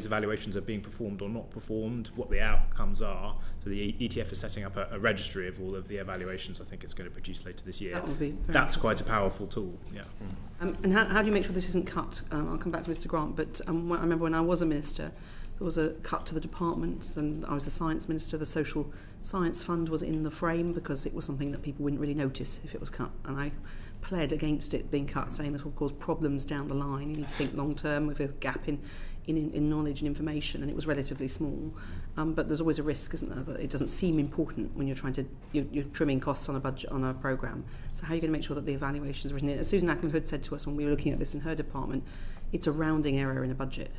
evaluations are being performed or not performed, what the outcomes are. So the ETF is setting up a registry of all of the evaluations. I think it's going to produce later this year. That would be That's quite a powerful tool. Yeah. And how do you make sure this isn't cut? I'll come back to Mr. Grant, but I remember when I was a minister, there was a cut to the departments, and I was the science minister. The social science fund was in the frame because it was something that people wouldn't really notice if it was cut, and I pled against it being cut, saying that will cause problems down the line. You need to think long term with a gap in knowledge and information, and it was relatively small. But there's always a risk, isn't there, that it doesn't seem important when you're trimming costs on a budget, on a programme. So how are you going to make sure that the evaluations are written in? As Susan Ackland said to us when we were looking at this in her department, it's a rounding error in a budget.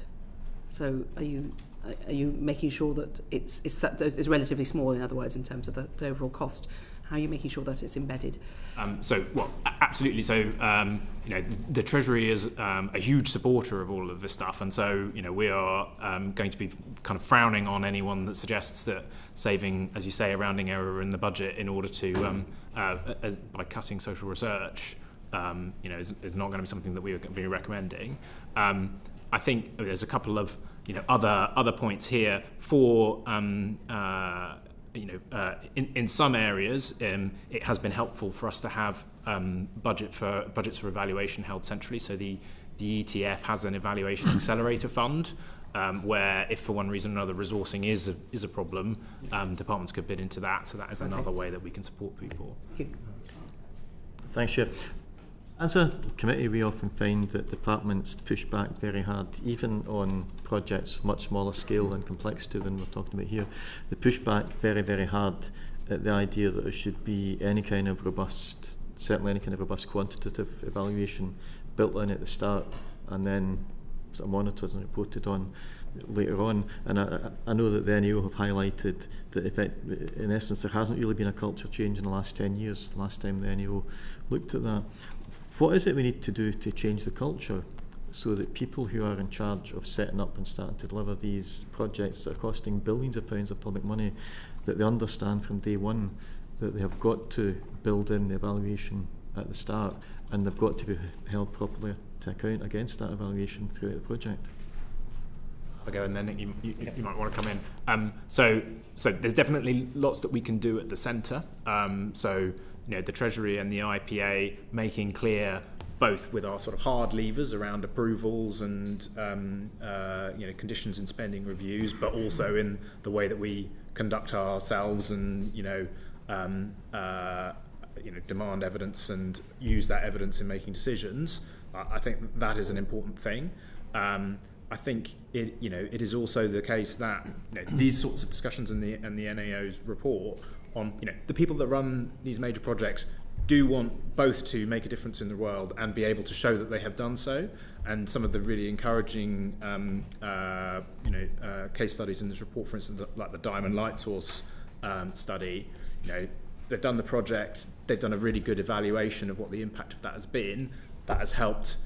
So are you making sure that it's relatively small, in other words, in terms of the overall cost? How are you making sure that it's embedded? Absolutely. So, the Treasury is a huge supporter of all of this stuff, and so we are going to be kind of frowning on anyone that suggests that saving, as you say, a rounding error in the budget in order to by cutting social research, is not going to be something that we are going to be recommending. I think there's a couple of other points here for. In some areas, it has been helpful for us to have budgets for evaluation held centrally. So the ETF has an evaluation accelerator fund, where if for one reason or another resourcing is a problem, departments could bid into that. So that is another way that we can support people. Thanks, Chair. As a committee, we often find that departments push back very hard, even on projects much smaller scale and complexity than we're talking about here. They push back very, very hard at the idea that there should be any kind of robust quantitative evaluation built in at the start and then sort of monitored and reported on later on. And I know that the NEO have highlighted that in essence there hasn't really been a culture change in the last 10 years, the last time the NEO looked at that. What is it we need to do to change the culture so that people who are in charge of setting up and starting to deliver these projects that are costing billions of pounds of public money, that they understand from day one that they have got to build in the evaluation at the start, and they've got to be held properly to account against that evaluation throughout the project? I'll go, and then Nick, you might want to come in. So there's definitely lots that we can do at the centre. The Treasury and the IPA making clear, both with our sort of hard levers around approvals and conditions in spending reviews, but also in the way that we conduct ourselves and demand evidence and use that evidence in making decisions. I think that is an important thing. I think it is also the case that these sorts of discussions in the NAO's report on the people that run these major projects do want both to make a difference in the world and be able to show that they have done so. And some of the really encouraging case studies in this report, for instance, like the Diamond Light Source study, they've done the project, they've done a really good evaluation of what the impact of that has been. That has helped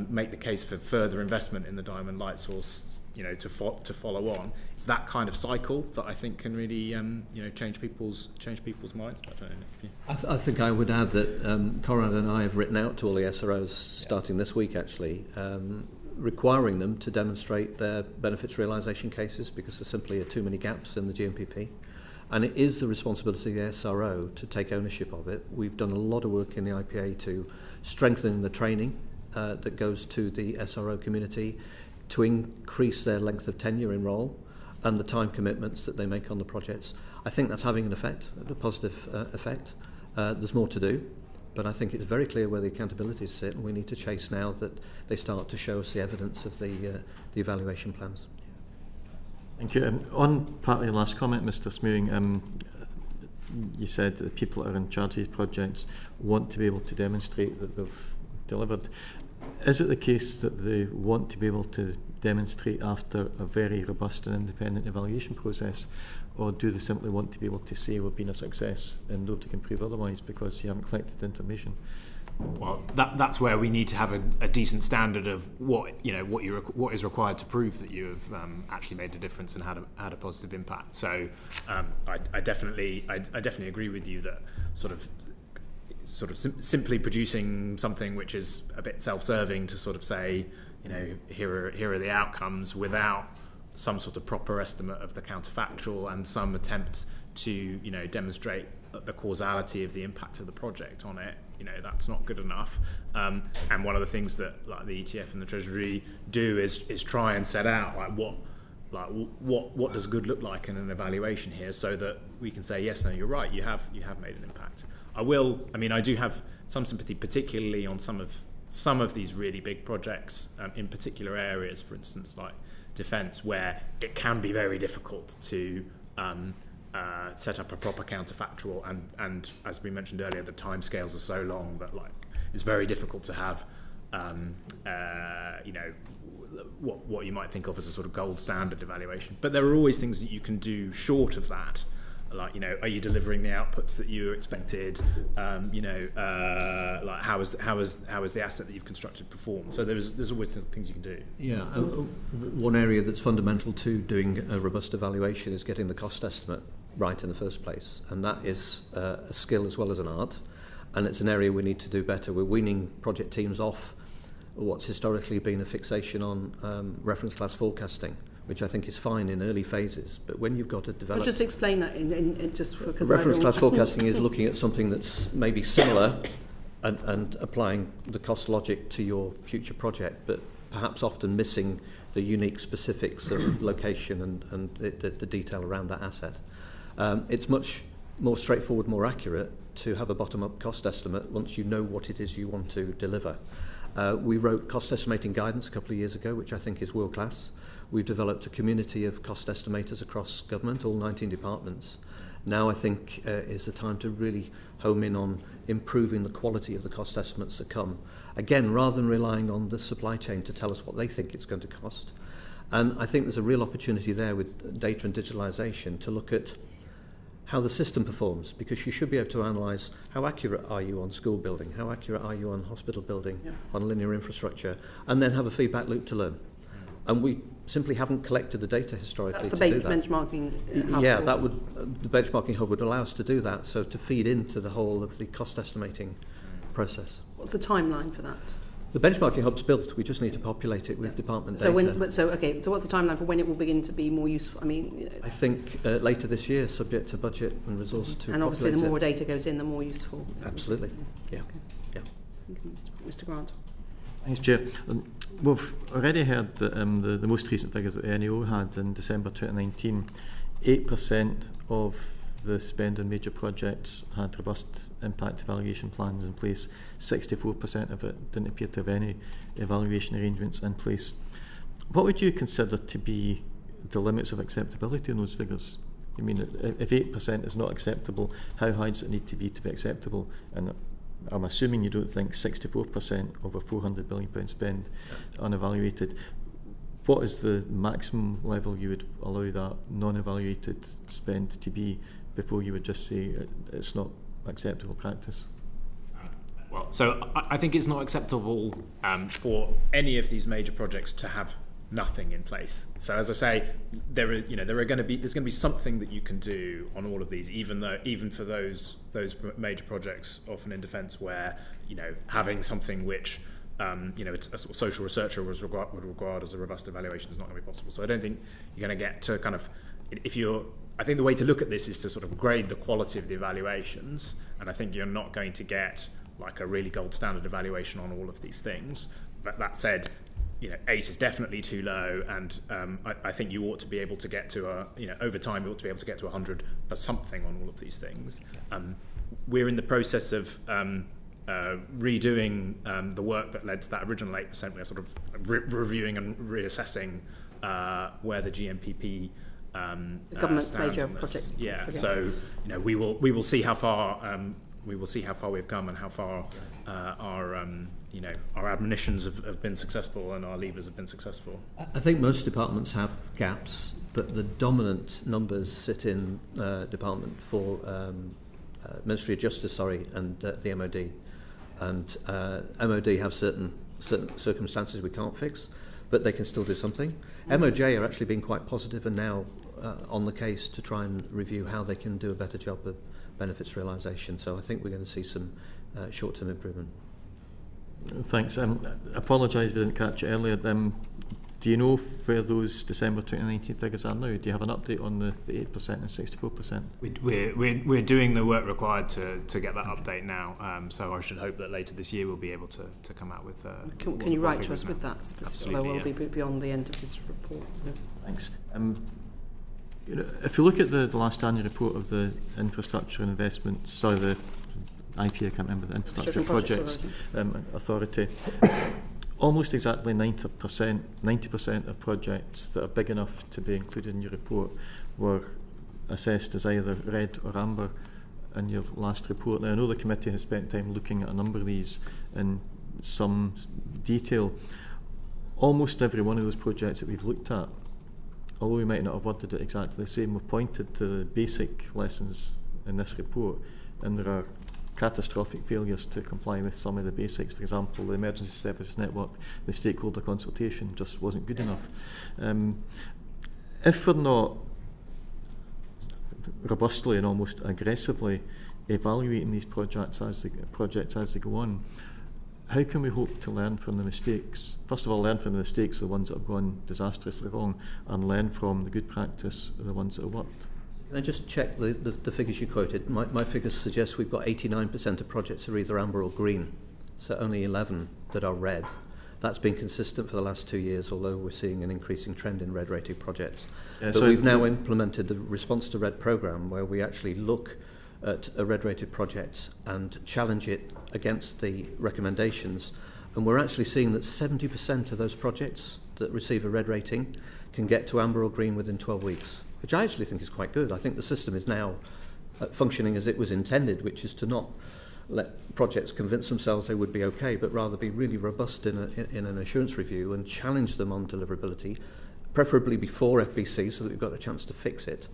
make the case for further investment in the Diamond Light Source, to follow on. It's that kind of cycle that I think can really, change people's minds. I don't know. I think I would add that Conrad and I have written out to all the SROs starting this week, actually, requiring them to demonstrate their benefits realisation cases because there simply are too many gaps in the GMPP. And it is the responsibility of the SRO to take ownership of it. We've done a lot of work in the IPA to strengthen the training that goes to the SRO community, to increase their length of tenure in role and the time commitments that they make on the projects. I think that's having an effect, a positive effect. There's more to do, but I think it's very clear where the accountabilities sit, and we need to chase now that they start to show us the evidence of the evaluation plans. Thank you. On part of your last comment, Mr. Smewing, you said that the people that are in charge of these projects want to be able to demonstrate that they've delivered. Is it the case that they want to be able to demonstrate after a very robust and independent evaluation process, or do they simply want to be able to say we've been a success and nobody can prove otherwise because you haven't collected the information? Well, that's where we need to have a decent standard of what is required to prove that you have actually made a difference and had a positive impact. So I definitely agree with you that sort of simply producing something which is a bit self-serving to sort of say, here are the outcomes without some sort of proper estimate of the counterfactual and some attempt to demonstrate the causality of the impact of the project on it. That's not good enough. And one of the things that like the ETF and the Treasury do is try and set out what does good look like in an evaluation here, so that we can say yes, no, you're right, you have made an impact. I do have some sympathy, particularly on some of these really big projects in particular areas, for instance, like defence, where it can be very difficult to set up a proper counterfactual, and as we mentioned earlier, the timescales are so long that it's very difficult to have what you might think of as a sort of gold standard evaluation. But there are always things that you can do short of that. Like, are you delivering the outputs that you expected? How is the asset that you've constructed performed? So there's always things you can do. Yeah, one area that's fundamental to doing a robust evaluation is getting the cost estimate right in the first place, and that is a skill as well as an art, and it's an area we need to do better. We're weaning project teams off what's historically been a fixation on reference class forecasting, which I think is fine in early phases, but when you've got to develop... Well, just explain that in just because... Reference class forecasting is looking at something that's maybe similar and applying the cost logic to your future project, but perhaps often missing the unique specifics of location and the detail around that asset. It's much more straightforward, more accurate to have a bottom-up cost estimate once you know what it is you want to deliver. We wrote cost estimating guidance a couple of years ago, which I think is world-class. We've developed a community of cost estimators across government, all 19 departments. Now I think is the time to really home in on improving the quality of the cost estimates that come. Again, rather than relying on the supply chain to tell us what they think it's going to cost. And I think there's a real opportunity there with data and digitalisation to look at how the system performs, because you should be able to analyse how accurate are you on school building, how accurate are you on hospital building, on linear infrastructure, and then have a feedback loop to learn. And we simply haven't collected the data historically to do that. That's the benchmarking hub. Yeah, the benchmarking hub would allow us to do that, so to feed into the whole of the cost estimating process. What's the timeline for that? The benchmarking hub's built. We just need to populate it with department data. So what's the timeline for when it will begin to be more useful? I think later this year, subject to budget and resource to and obviously populate the more data goes in, the more useful. Absolutely. Yeah. Okay. Yeah. Thank you, Mr. Grant. Thanks, Chair. We've already heard that the most recent figures that the NAO had in December 2019, 8% of the spend on major projects had robust impact evaluation plans in place. 64% of it didn't appear to have any evaluation arrangements in place. What would you consider to be the limits of acceptability in those figures? I mean, if 8% is not acceptable, how high does it need to be acceptable? And I'm assuming you don't think 64% of a £400 billion spend unevaluated. What is the maximum level you would allow that non-evaluated spend to be before you would just say it's not acceptable practice? Well, so I think it's not acceptable for any of these major projects to have nothing in place. So as I say, there's going to be something that you can do on all of these, even for those major projects, often in defence, where having something which it's a social researcher would regard as a robust evaluation is not going to be possible. So I don't think you're going to get to kind of I think the way to look at this is to sort of grade the quality of the evaluations, and I think you're not going to get like a really gold standard evaluation on all of these things. But that said, 8 is definitely too low, and I think you ought to be able to get to over time you ought to be able to get to 100 for something on all of these things. We're in the process of redoing the work that led to that original 8%. We're sort of reviewing and reassessing where the GMPP the government's stands major on this. projects. Yeah, Okay. so we will see how far we've come and how far our admonitions have been successful and our levers have been successful. I think most departments have gaps, but the dominant numbers sit in Department for Ministry of Justice, and the MOD. And MOD have certain circumstances we can't fix, but they can still do something. MOJ are actually being quite positive and now on the case to try and review how they can do a better job of benefits realisation. So I think we're going to see some short-term improvement. Thanks. Apologise if I didn't catch it earlier. Do you know where those December 2019 figures are now? Do you have an update on the 8% and 64%? We're doing the work required to get that update now. So I should hope that later this year we'll be able to come out with. Can you write to us with that specifically? Absolutely, Although we'll be beyond the end of this report. No. Thanks. If you look at the last annual report of the Infrastructure and Investments, the IP, I can't remember, the Infrastructure Projects Authority, almost exactly 90% of projects that are big enough to be included in your report were assessed as either red or amber in your last report. Now, I know the committee has spent time looking at a number of these in some detail. Almost every one of those projects that we've looked at, although we might not have worded it exactly the same, we've pointed to the basic lessons in this report, and there are catastrophic failures to comply with some of the basics. For example, the emergency service network, the stakeholder consultation just wasn't good enough. If we're not robustly and almost aggressively evaluating these projects as they go on, how can we hope to learn from the mistakes? First of all, learn from the mistakes, the ones that have gone disastrously wrong, and learn from the good practice, the ones that have worked. Can I just check the figures you quoted? My figures suggest we've got 89% of projects are either amber or green, so only 11 that are red. That's been consistent for the last 2 years, although we're seeing an increasing trend in red-rated projects. But we've now implemented the Response to Red programme, where we actually look at a red-rated project and challenge it against the recommendations. And we're actually seeing that 70% of those projects that receive a red rating can get to amber or green within 12 weeks, which I actually think is quite good. I think the system is now functioning as it was intended, which is to not let projects convince themselves they would be okay, but rather be really robust in an assurance review and challenge them on deliverability, preferably before FBC so that we've got a chance to fix it.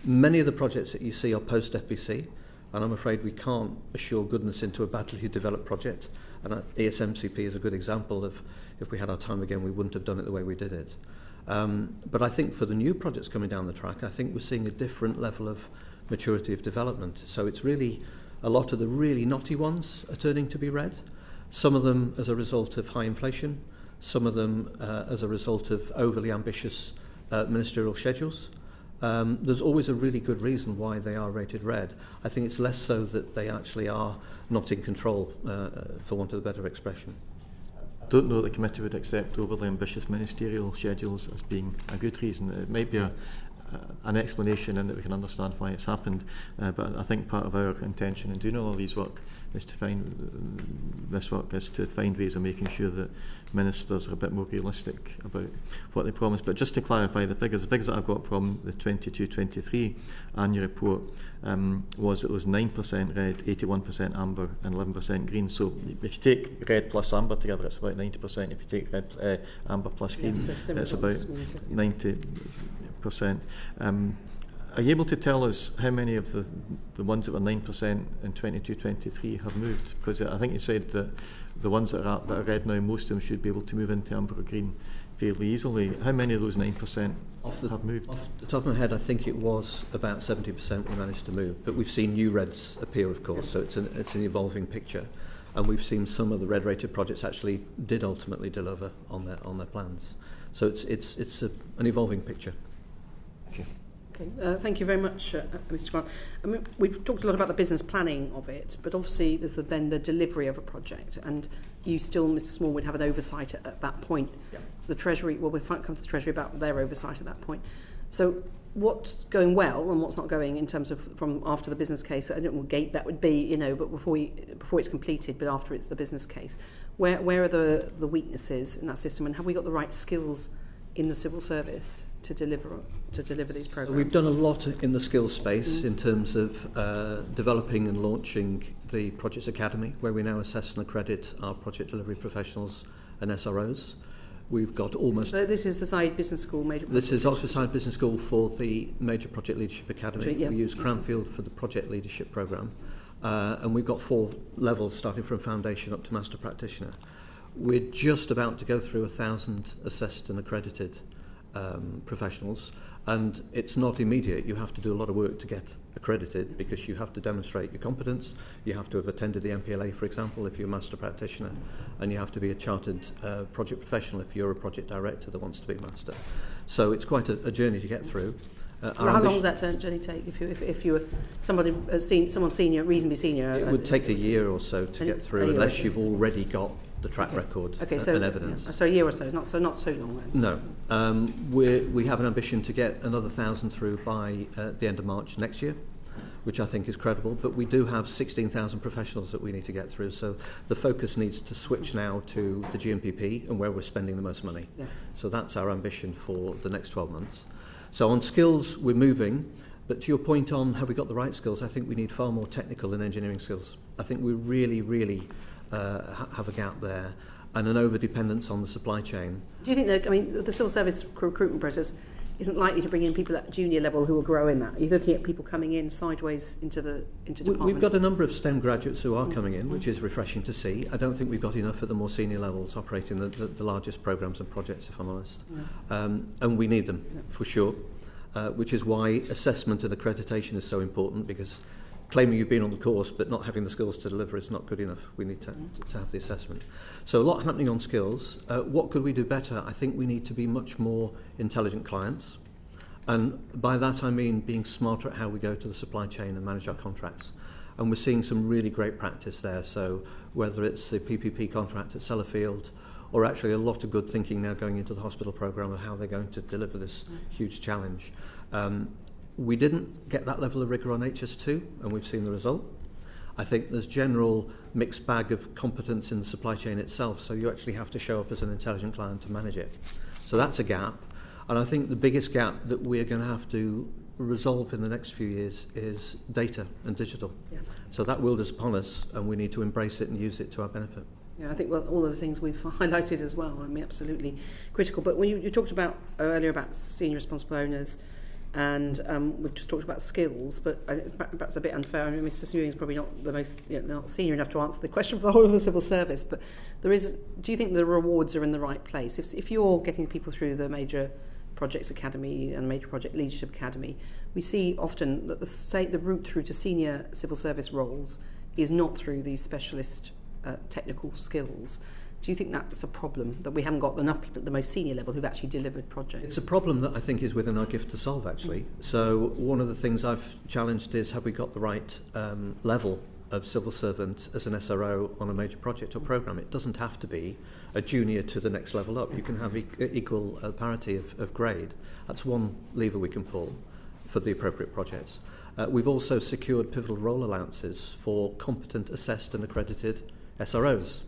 Many of the projects that you see are post-FBC, and I'm afraid we can't assure goodness into a badly developed project. And ESMCP is a good example of, if we had our time again, we wouldn't have done it the way we did it. But I think for the new projects coming down the track, I think we're seeing a different level of maturity of development. So it's really, a lot of the really knotty ones are turning to be red. Some of them as a result of high inflation, some of them as a result of overly ambitious ministerial schedules. There's always a really good reason why they are rated red. I think it's less so that they actually are not in control, for want of a better expression. I don't know that the committee would accept overly ambitious ministerial schedules as being a good reason. It might be an explanation in that we can understand why it's happened, but I think part of our intention in doing all of these work is to find ways of making sure that ministers are a bit more realistic about what they promise. But just to clarify the figures that I've got from the 22-23 annual report was it was 9% red, 81% amber and 11% green. So if you take red plus amber together, it's about 90%. If you take red, amber plus green, it's about 90%. Are you able to tell us how many of the ones that were 9% in 22-23 have moved? Because I think you said that the ones that are red now, most of them should be able to move into amber or green fairly easily. How many of those 9% have moved? Off the top of my head, I think it was about 70% we managed to move. But we've seen new reds appear, of course, so it's an evolving picture. And we've seen some of the red-rated projects actually did ultimately deliver on their plans. So it's an evolving picture. Thank you. Okay, thank you very much, Mr. Grant. I mean, we've talked a lot about the business planning of it, but obviously there's then the delivery of a project, and you still, Mr. Smallwood, have an oversight at that point. Yeah. The Treasury, well, we'll come to the Treasury about their oversight at that point. So what's going well and what's not going in terms of from after the business case? I don't know what gate that would be, but before it's completed, but after it's the business case. Where are the weaknesses in that system, and have we got the right skills in the civil service to deliver these programmes? We've done a lot in the skills space in terms of developing and launching the Projects Academy, where we now assess and accredit our project delivery professionals and SROs. We've got almost... So this is the Side Business School major... This is Oxford Side Business School for the Major Project Leadership Academy. Yeah. We use Cranfield for the Project Leadership Programme. And we've got 4 levels starting from foundation up to master practitioner. We're just about to go through 1,000 assessed and accredited professionals, and it's not immediate. You have to do a lot of work to get accredited because you have to demonstrate your competence. You have to have attended the MPLA, for example, if you're a master practitioner, and you have to be a chartered project professional if you're a project director that wants to be a master. So it's quite a journey to get through. How long does that journey take if you were someone senior, reasonably senior? It would take a year or so to get through, unless you've already got the track record and evidence. Yeah. So a year or so, not so long then. No, we have an ambition to get another 1,000 through by the end of March next year, which I think is credible. But we do have 16,000 professionals that we need to get through. So the focus needs to switch now to the GMPP and where we're spending the most money. Yeah. So that's our ambition for the next 12 months. So on skills, we're moving. But to your point on have we got the right skills, I think we need far more technical and engineering skills. I think we really have a gap there and an over-dependence on the supply chain. Do you think the civil service recruitment process isn't likely to bring in people at junior level who will grow in that? Are you looking at people coming in sideways into departments? We've got a number of STEM graduates who are coming in, which is refreshing to see. I don't think we've got enough at the more senior levels operating the largest programmes and projects, if I'm honest. And we need them, for sure, which is why assessment and accreditation is so important, because claiming you've been on the course but not having the skills to deliver is not good enough. We need to have the assessment. So a lot happening on skills. What could we do better? I think we need to be much more intelligent clients. And by that I mean being smarter at how we go to the supply chain and manage our contracts. And we're seeing some really great practice there. So whether it's the PPP contract at Sellafield, or actually a lot of good thinking now going into the hospital programme of how they're going to deliver this huge challenge. We didn't get that level of rigour on HS2, and we've seen the result. I think there's general mixed bag of competence in the supply chain itself, so you actually have to show up as an intelligent client to manage it. So that's a gap. And I think the biggest gap that we're going to have to resolve in the next few years is data and digital. Yeah. So that world is upon us, and we need to embrace it and use it to our benefit. Yeah, I think all of the things we've highlighted as well, I mean, absolutely critical. But when you talked about earlier about senior responsible owners, and we've just talked about skills, but it's perhaps a bit unfair. I mean, Mr. Smewing is probably not the most, not senior enough to answer the question for the whole of the civil service. But do you think the rewards are in the right place? If you're getting people through the Major Projects Academy and Major Project Leadership Academy, we see often that the route through to senior civil service roles is not through these specialist technical skills. Do you think that's a problem, that we haven't got enough people at the most senior level who've actually delivered projects? It's a problem that I think is within our gift to solve, actually. So one of the things I've challenged is, have we got the right level of civil servant as an SRO on a major project or programme? It doesn't have to be a junior to the next level up. You can have equal parity of grade. That's one lever we can pull for the appropriate projects. We've also secured pivotal role allowances for competent, assessed and accredited SROs.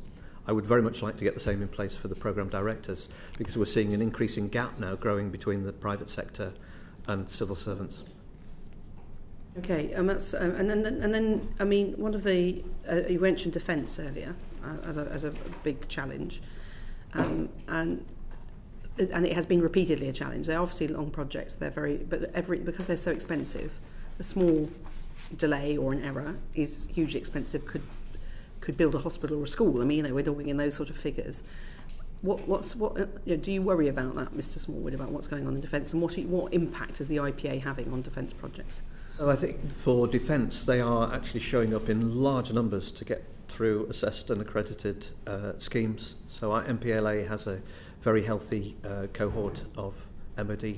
I would very much like to get the same in place for the programme directors, because we're seeing an increasing gap now growing between the private sector and civil servants. Okay, and then I mean, one of the you mentioned defence earlier as a big challenge, and it has been repeatedly a challenge. They're obviously long projects. Because they're so expensive, a small delay or an error is hugely expensive. Could build a hospital or a school. I mean, we're talking in those sort of figures. Do you worry about that, Mr. Smallwood, about what's going on in defence, and what impact is the IPA having on defence projects? So I think for defence, they are actually showing up in large numbers to get through assessed and accredited schemes. So our MPLA has a very healthy cohort of MOD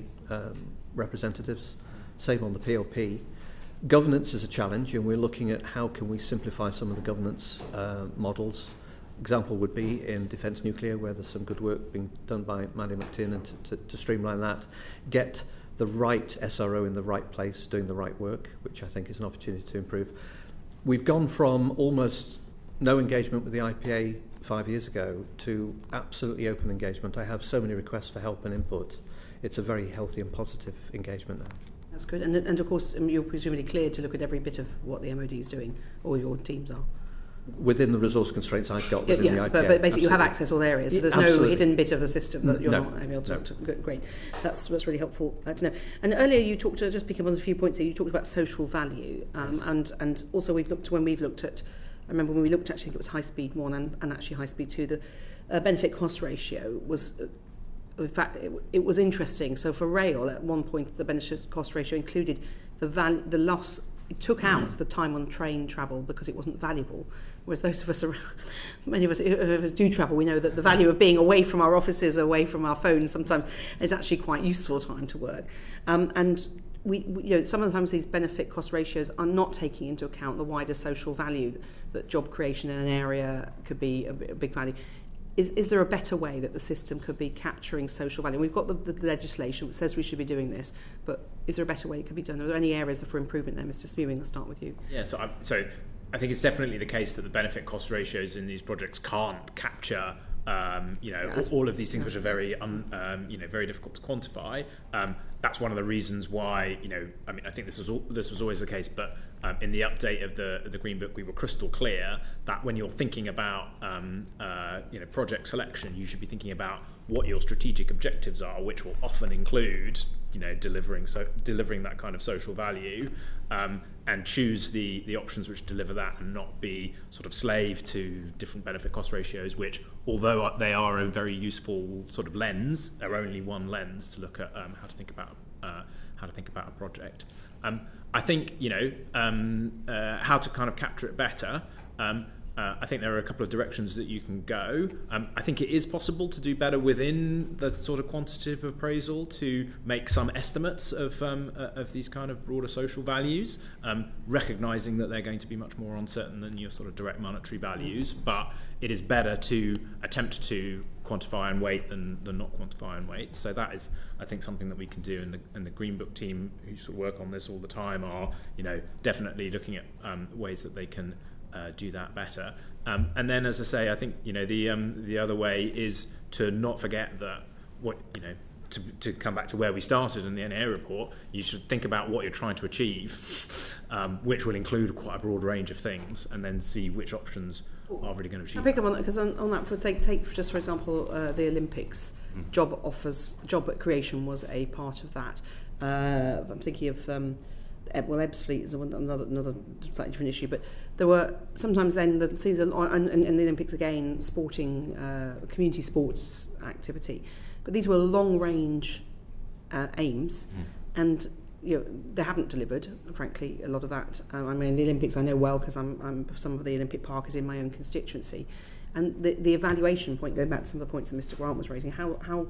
representatives. Same on the PLP. Governance is a challenge, and we're looking at how can we simplify some of the governance models. Example would be in defence nuclear, where there's some good work being done by Mandy McTiernan to streamline that, get the right SRO in the right place doing the right work, which I think is an opportunity to improve. We've gone from almost no engagement with the IPA 5 years ago to absolutely open engagement. I have so many requests for help and input. It's a very healthy and positive engagement now. That's good. And of course, you're presumably cleared to look at every bit of what the MOD is doing, or your teams are. Within the resource constraints I've got within the IPA. But basically absolutely. You have access to all areas, so there's no hidden bit of the system that you're not able to. Great. That's really helpful to know. And earlier you talked, just picking up on a few points here, you talked about social value, and also we've looked at, I remember when we looked, actually it was High Speed 1 and actually High Speed 2, the benefit cost ratio was, in fact, it was interesting. So for rail, at one point the benefit cost ratio included the loss. It took out the time on train travel because it wasn't valuable. Whereas those of us, many of us do travel, we know that the value of being away from our offices, away from our phones, sometimes is actually quite useful time to work. And we sometimes these benefit cost ratios are not taking into account the wider social value that job creation in an area could be a big value. Is there a better way that the system could be capturing social value? We've got the legislation that says we should be doing this, but is there a better way it could be done? Are there any areas for improvement there? Mr. Smewing, I'll start with you. Yeah, so I think it's definitely the case that the benefit cost ratios in these projects can't capture all of these things which are very very difficult to quantify. That's one of the reasons why I think this was always the case, but in the update of the Green Book we were crystal clear that when you're thinking about project selection, you should be thinking about what your strategic objectives are, which will often include delivering that kind of social value, and choose the options which deliver that, and not be sort of slave to different benefit cost ratios, which, although they are a very useful sort of lens, are only one lens to look at how to think about a project. I think how to kind of capture it better. I think there are a couple of directions that you can go. I think it is possible to do better within the sort of quantitative appraisal to make some estimates of these kind of broader social values, recognising that they're going to be much more uncertain than your sort of direct monetary values. But it is better to attempt to quantify and weight than not quantify and weight. So that is, I think, something that we can do. And the Green Book team, who sort of work on this all the time, are definitely looking at ways that they can do that better. And then, as I say, I think the other way is to not forget that to come back to where we started in the NAA report, you should think about what you're trying to achieve, which will include quite a broad range of things, and then see which options are really going to achieve. I pick up on that because on that, take just for example the Olympics. Job creation was a part of that. I'm thinking of Ebbsfleet is another slightly different issue, but there were sometimes then in the Olympics again sporting community sports activity, but these were long range aims, and they haven't delivered, frankly, a lot of that. I mean, the Olympics I know well because some of the Olympic Park is in my own constituency, and the evaluation point, going back to some of the points that Mr. Grant was raising, how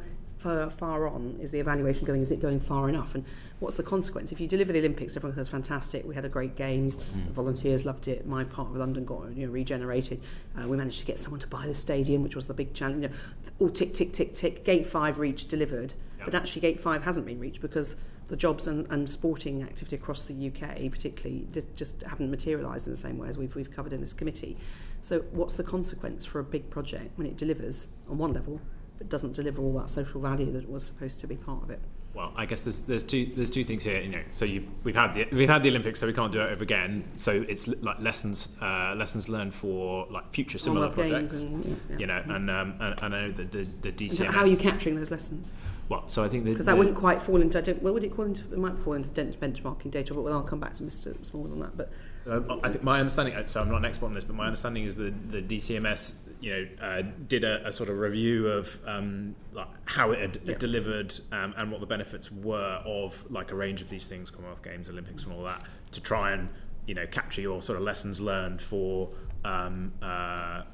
far on is the evaluation going? Is it going far enough? And what's the consequence? If you deliver the Olympics, everyone says fantastic, we had a great games, the volunteers loved it, my part of London got regenerated, we managed to get someone to buy the stadium, which was the big challenge. All tick, tick, tick, tick, Gate 5 reached, delivered, but actually Gate 5 hasn't been reached because the jobs and sporting activity across the UK particularly just haven't materialised in the same way as we've covered in this committee. So what's the consequence for a big project when it delivers on one level but doesn't deliver all that social value that was supposed to be part of it? Well, I guess there's two things here. So we've had the Olympics, so we can't do it over again. So it's like lessons learned for like future similar projects. And I know that the DCMS. How are you capturing those lessons? Well, so I think because that wouldn't quite fall into. What would it fall into? It might fall into benchmarking data, but I'll come back to Mr. Smallwood on that. But I think my understanding. So I'm not an expert on this, but my understanding is the DCMS, did a sort of review of like how it had delivered and what the benefits were of like a range of these things, Commonwealth Games, Olympics, and all that, to try and capture your sort of lessons learned for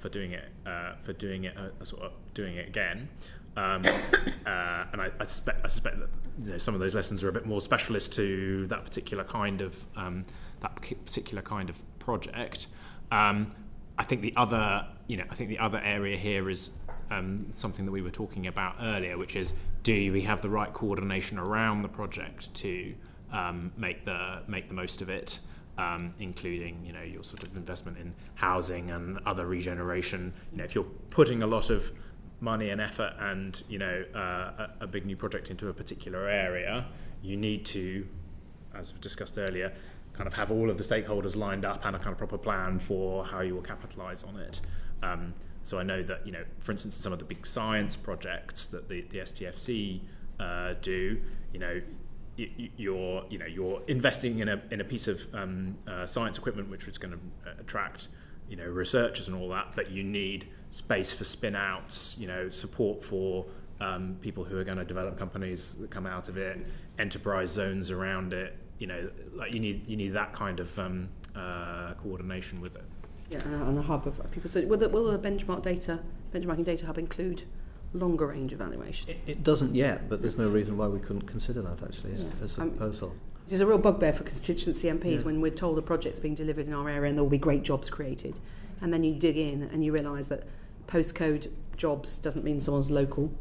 doing it again. And I suspect that some of those lessons are a bit more specialist to that particular kind of project. I think the other area here is something that we were talking about earlier, which is, do we have the right coordination around the project to make the most of it? including your sort of investment in housing and other regeneration. If you're putting a lot of money and effort and a big new project into a particular area, you need to, as we discussed earlier, kind of have all of the stakeholders lined up and a kind of proper plan for how you will capitalise on it. So I know that for instance, some of the big science projects that the STFC do, you're investing in a piece of science equipment which is going to attract researchers and all that, but you need space for spin-outs, support for people who are going to develop companies that come out of it, enterprise zones around it. Like you need that kind of coordination with it. Yeah, and a hub of people. So will the benchmarking data hub include longer range evaluation? It doesn't yet, but there's no reason why we couldn't consider that actually as a proposal. It is a real bugbear for constituency MPs when we're told a project's being delivered in our area and there will be great jobs created, and then you dig in and you realise that postcode jobs doesn't mean someone's local.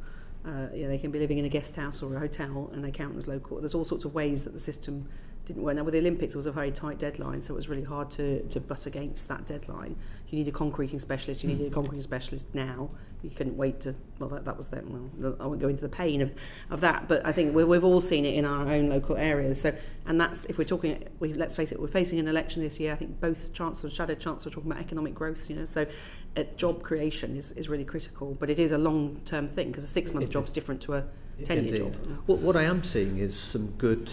They can be living in a guest house or a hotel and they count as local. There's all sorts of ways that the system didn't work. Now with the Olympics it was a very tight deadline, so it was really hard to butt against that deadline. You need a concreting specialist, you needed a concreting specialist now. You couldn't wait to, that was then. Well, I won't go into the pain of that, but I think we've all seen it in our own local areas. So, and that's, if we're talking, let's face it, we're facing an election this year. I think both Chancellor and Shadow Chancellor are talking about economic growth, so job creation is really critical, but it is a long-term thing because a 6-month job's different to a 10-year job. What I am seeing is some good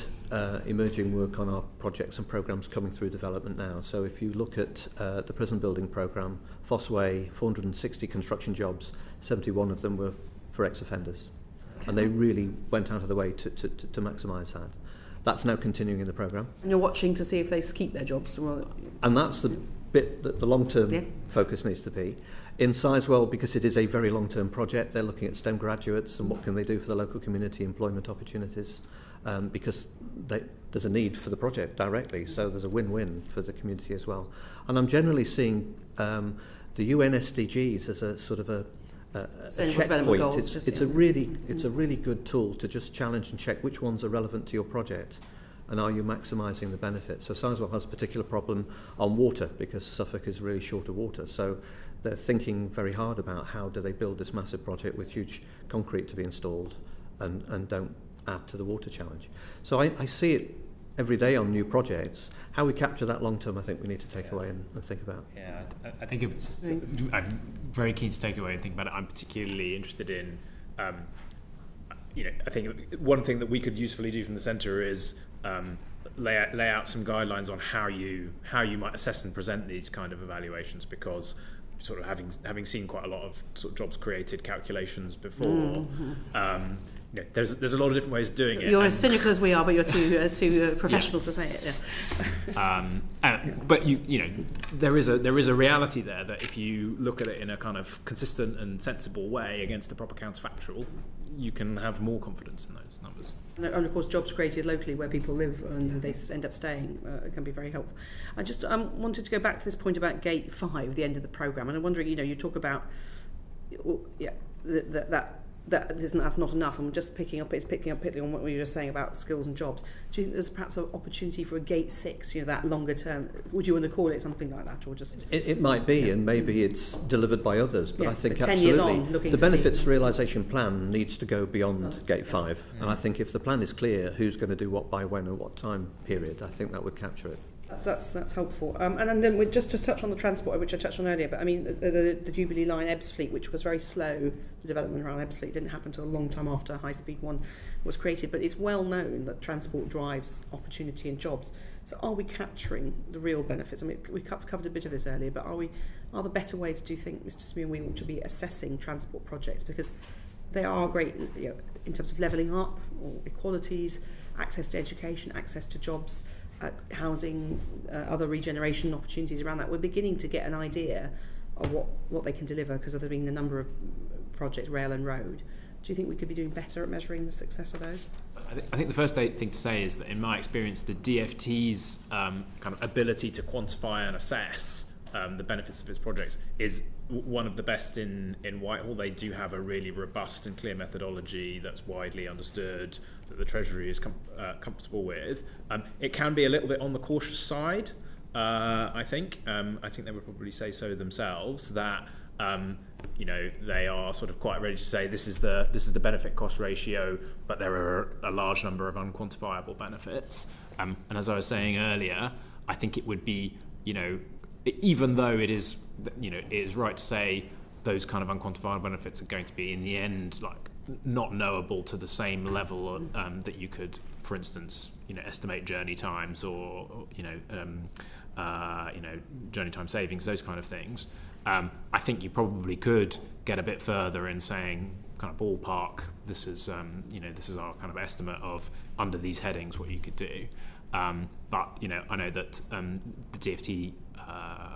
emerging work on our projects and programmes coming through development now. So if you look at the prison building programme, Fossway, 460 construction jobs, 71 of them were for ex-offenders. Okay. And they really went out of the way to maximise that. That's now continuing in the programme. And you're watching to see if they keep their jobs. And that's the bit that the long-term focus needs to be. In Sizewell, because it is a very long-term project, they're looking at STEM graduates and what can they do for the local community, employment opportunities, because there's a need for the project directly, so there's a win-win for the community as well. And I'm generally seeing the UN SDGs as a sort of a checkpoint. Goals, it's a really good tool to just challenge and check which ones are relevant to your project and are you maximising the benefit. So Sizewell has a particular problem on water because Suffolk is really short of water, so they're thinking very hard about how do they build this massive project with huge concrete to be installed and don't add to the water challenge. So I see it every day on new projects. How we capture that long term, I think we need to take away and think about. Yeah, I think I'm very keen to take away and think about it. I'm particularly interested in, I think one thing that we could usefully do from the centre is lay out some guidelines on how you might assess and present these kind of evaluations, because sort of having seen quite a lot of sort of jobs created calculations before. There's a lot of different ways of doing it. You're as cynical as we are, but you're too professional to say it. But there is a reality there that if you look at it in a kind of consistent and sensible way against a proper counterfactual, you can have more confidence in those numbers. And of course, jobs created locally where people live and they end up staying can be very helpful. I just wanted to go back to this point about Gate 5, the end of the programme, and I'm wondering, you talk about that's not enough, and we're just picking up on what we were just saying about skills and jobs. Do you think there's perhaps an opportunity for a Gate 6, that longer term? Would you want to call it something like that, or just? It might be, and maybe it's delivered by others, but I think 10 absolutely years on, the benefits realisation plan needs to go beyond Gate 5, and I think if the plan is clear, who's going to do what by when or what time period, I think that would capture it. That's helpful. And then we just to touch on the transport, which I touched on earlier, but I mean the Jubilee Line Ebbsfleet, which was very slow, the development around Ebbsfleet didn't happen until a long time after High Speed 1 was created, but it's well known that transport drives opportunity and jobs. So are we capturing the real benefits? I mean, we covered a bit of this earlier, but are there better ways, do you think, Mr. Smewing, we ought to be assessing transport projects? Because they are great in terms of levelling up, or equalities, access to education, access to jobs, housing, other regeneration opportunities around that. We're beginning to get an idea of what they can deliver because of there being a number of projects, rail and road. Do you think we could be doing better at measuring the success of those? I think the first thing to say is that in my experience, the DFT's kind of ability to quantify and assess the benefits of its projects is one of the best in Whitehall. They do have a really robust and clear methodology that's widely understood, that the Treasury is comfortable with. It can be a little bit on the cautious side, I think they would probably say so themselves, that they are sort of quite ready to say this is the benefit cost ratio, but there are a large number of unquantifiable benefits. And as I was saying earlier, I think it would be, even though it is right to say those kind of unquantifiable benefits are going to be in the end not knowable to the same level that you could, for instance, estimate journey times or journey time savings, those kind of things. I think you probably could get a bit further in saying, kind of ballpark, this is our kind of estimate of under these headings what you could do. But I know that the DfT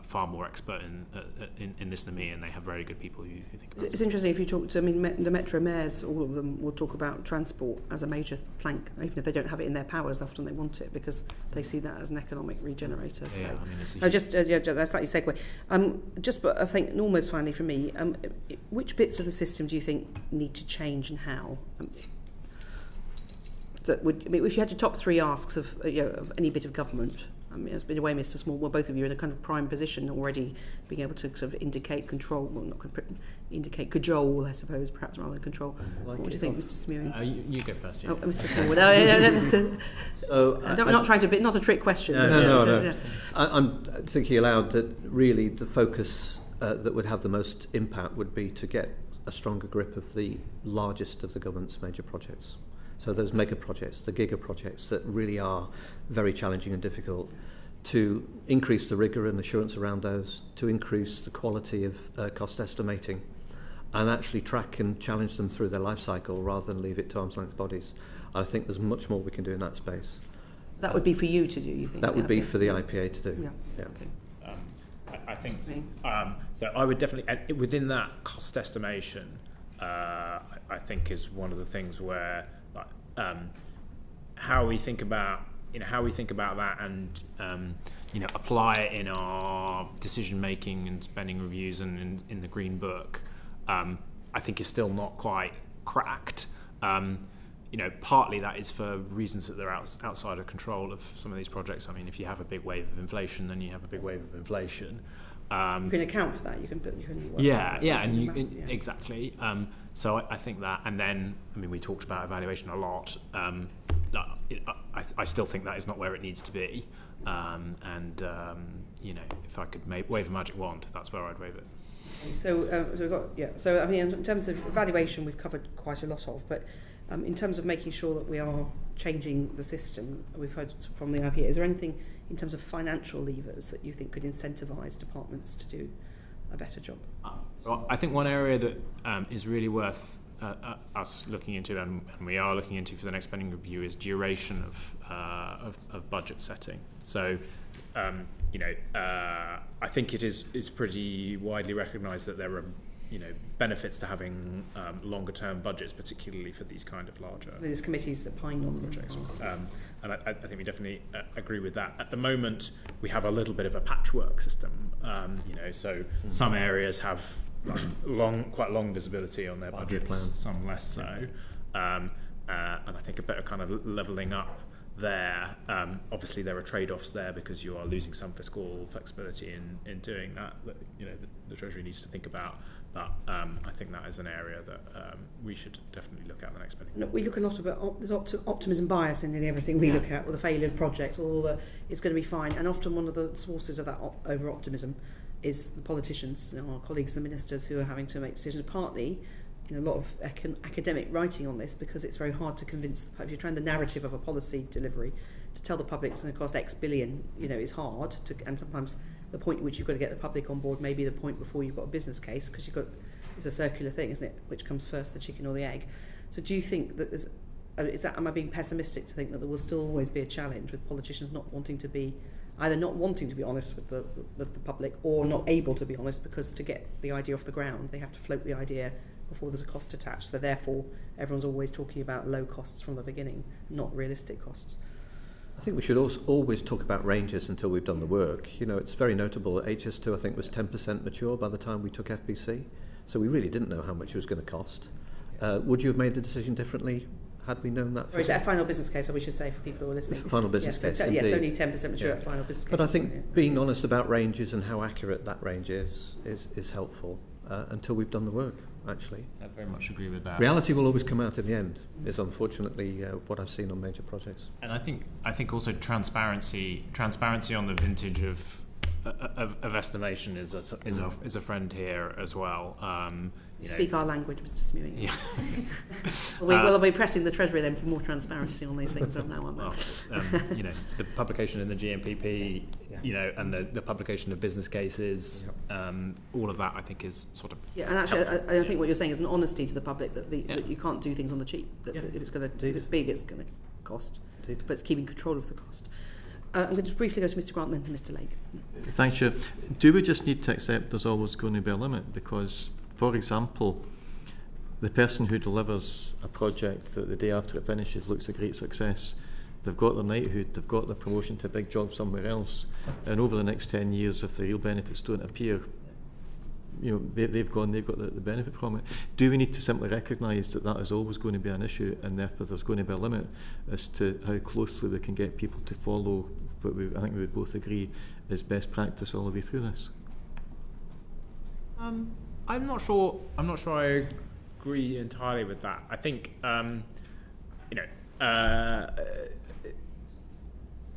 far more expert in this than me, and they have very good people who think about it. It's interesting if you talk to, the Metro mayors, all of them will talk about transport as a major plank, even if they don't have it in their powers. Often they want it because they see that as an economic regenerator. So, it's that's slightly segue. But I think almost finally for me, which bits of the system do you think need to change and how? If you had to top three asks of any bit of government. It's been a way, Mr. Smallwood, both of you are in a kind of prime position already, being able to sort of indicate control, indicate cajole, I suppose, perhaps rather than control. What do you think, Mr. Smewing? You go first. Oh, Mr. Smallwood. I'm not trying to, not a trick question. No. I'm thinking aloud that really the focus that would have the most impact would be to get a stronger grip of the largest of the government's major projects. So those mega projects, the giga projects that really are very challenging and difficult, to increase the rigour and assurance around those, to increase the quality of cost estimating, and actually track and challenge them through their life cycle rather than leave it to arm's length bodies. I think there's much more we can do in that space. That would be for you to do, you think? That would be for the IPA to do. Yeah. Okay. I think so. I would definitely, within that cost estimation, I think is one of the things where how we think about that and apply it in our decision making and spending reviews and in the Green Book, I think is still not quite cracked. Partly that is for reasons that they're outside of control of some of these projects. I mean, if you have a big wave of inflation, then you have a big wave of inflation. You can account for that. You can work exactly. So I think that, and then we talked about evaluation a lot. I still think that is not where it needs to be. If I could wave a magic wand, that's where I'd wave it. So we've got So in terms of evaluation, we've covered quite a lot of, but in terms of making sure that we are changing the system, we've heard from the IPA. Is there anything in terms of financial levers that you think could incentivise departments to do a better job? Well, I think one area that is really worth us looking into, and we are looking into for the next spending review, is duration of budget setting. So, I think it is pretty widely recognised that there are benefits to having longer term budgets, particularly for these kind of larger. These committees that pine on projects. And I think we definitely agree with that. At the moment, we have a little bit of a patchwork system. So some areas have quite long visibility on their budgets, some less so. And I think a better kind of levelling up there. Obviously, there are trade-offs there because you are losing some fiscal flexibility in doing that. The Treasury needs to think about. But I think that is an area that we should definitely look at in the next spending. We look a lot about there's optimism bias in nearly everything we look at, or the failed projects, or it's going to be fine. And often one of the sources of that over-optimism is the politicians, our colleagues, the ministers, who are having to make decisions. Partly, a lot of academic writing on this, because it's very hard to convince. If you're trying the narrative of a policy delivery, to tell the public it's going to cost X billion, is hard. And sometimes the point at which you've got to get the public on board may be the point before you've got a business case, because it's a circular thing, isn't it? Which comes first, the chicken or the egg? So do you think that am I being pessimistic to think that there will still always be a challenge with politicians not wanting to be honest with the public, or not able to be honest, because to get the idea off the ground they have to float the idea before there's a cost attached, so therefore everyone's always talking about low costs from the beginning, not realistic costs? I think we should always talk about ranges until we've done the work. It's very notable that HS2, I think, was 10% mature by the time we took FBC, so we really didn't know how much it was going to cost. Would you have made the decision differently? had we known that. Or is it a final business case, or we should say for people who are listening? Final business case, so, yes, indeed. only 10% mature at final business case. But I think being honest about ranges and how accurate that range is helpful until we've done the work, actually. I very much agree with that. Reality will always come out in the end, is unfortunately what I've seen on major projects. And I think also transparency on the vintage of estimation is a friend here as well. Speak our language, Mr. Smewing. Yeah. We'll be pressing the Treasury then for more transparency on these things from now on. The publication in the GMPP, and the publication of business cases, all of that I think is sort of. Yeah, and actually, I think what you're saying is an honesty to the public that you can't do things on the cheap. That if it's big, it's going to cost, but it's keeping control of the cost. I'm going to just briefly go to Mr. Grant and then to Mr. Lake. Thanks, Chair. Do we just need to accept there's always going to be a limit? Because, for example, the person who delivers a project that the day after it finishes looks a great success, they've got their knighthood, they've got their promotion to a big job somewhere else, and over the next 10 years, if the real benefits don't appear, they've got the benefit from it. Do we need to simply recognise that is always going to be an issue, and therefore there's going to be a limit as to how closely we can get people to follow what I think we would both agree is best practice all the way through this? I'm not sure I agree entirely with that. I think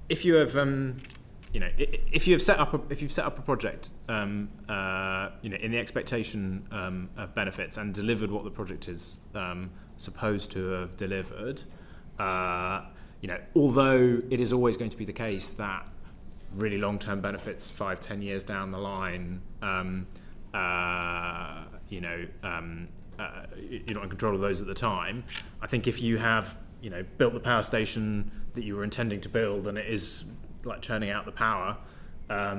if you have if you've set up a project in the expectation of benefits and delivered what the project is supposed to have delivered, although it is always going to be the case that really long-term benefits 5-10 years down the line you're not in control of those at the time. I think if you have built the power station that you were intending to build and it is like churning out the power, I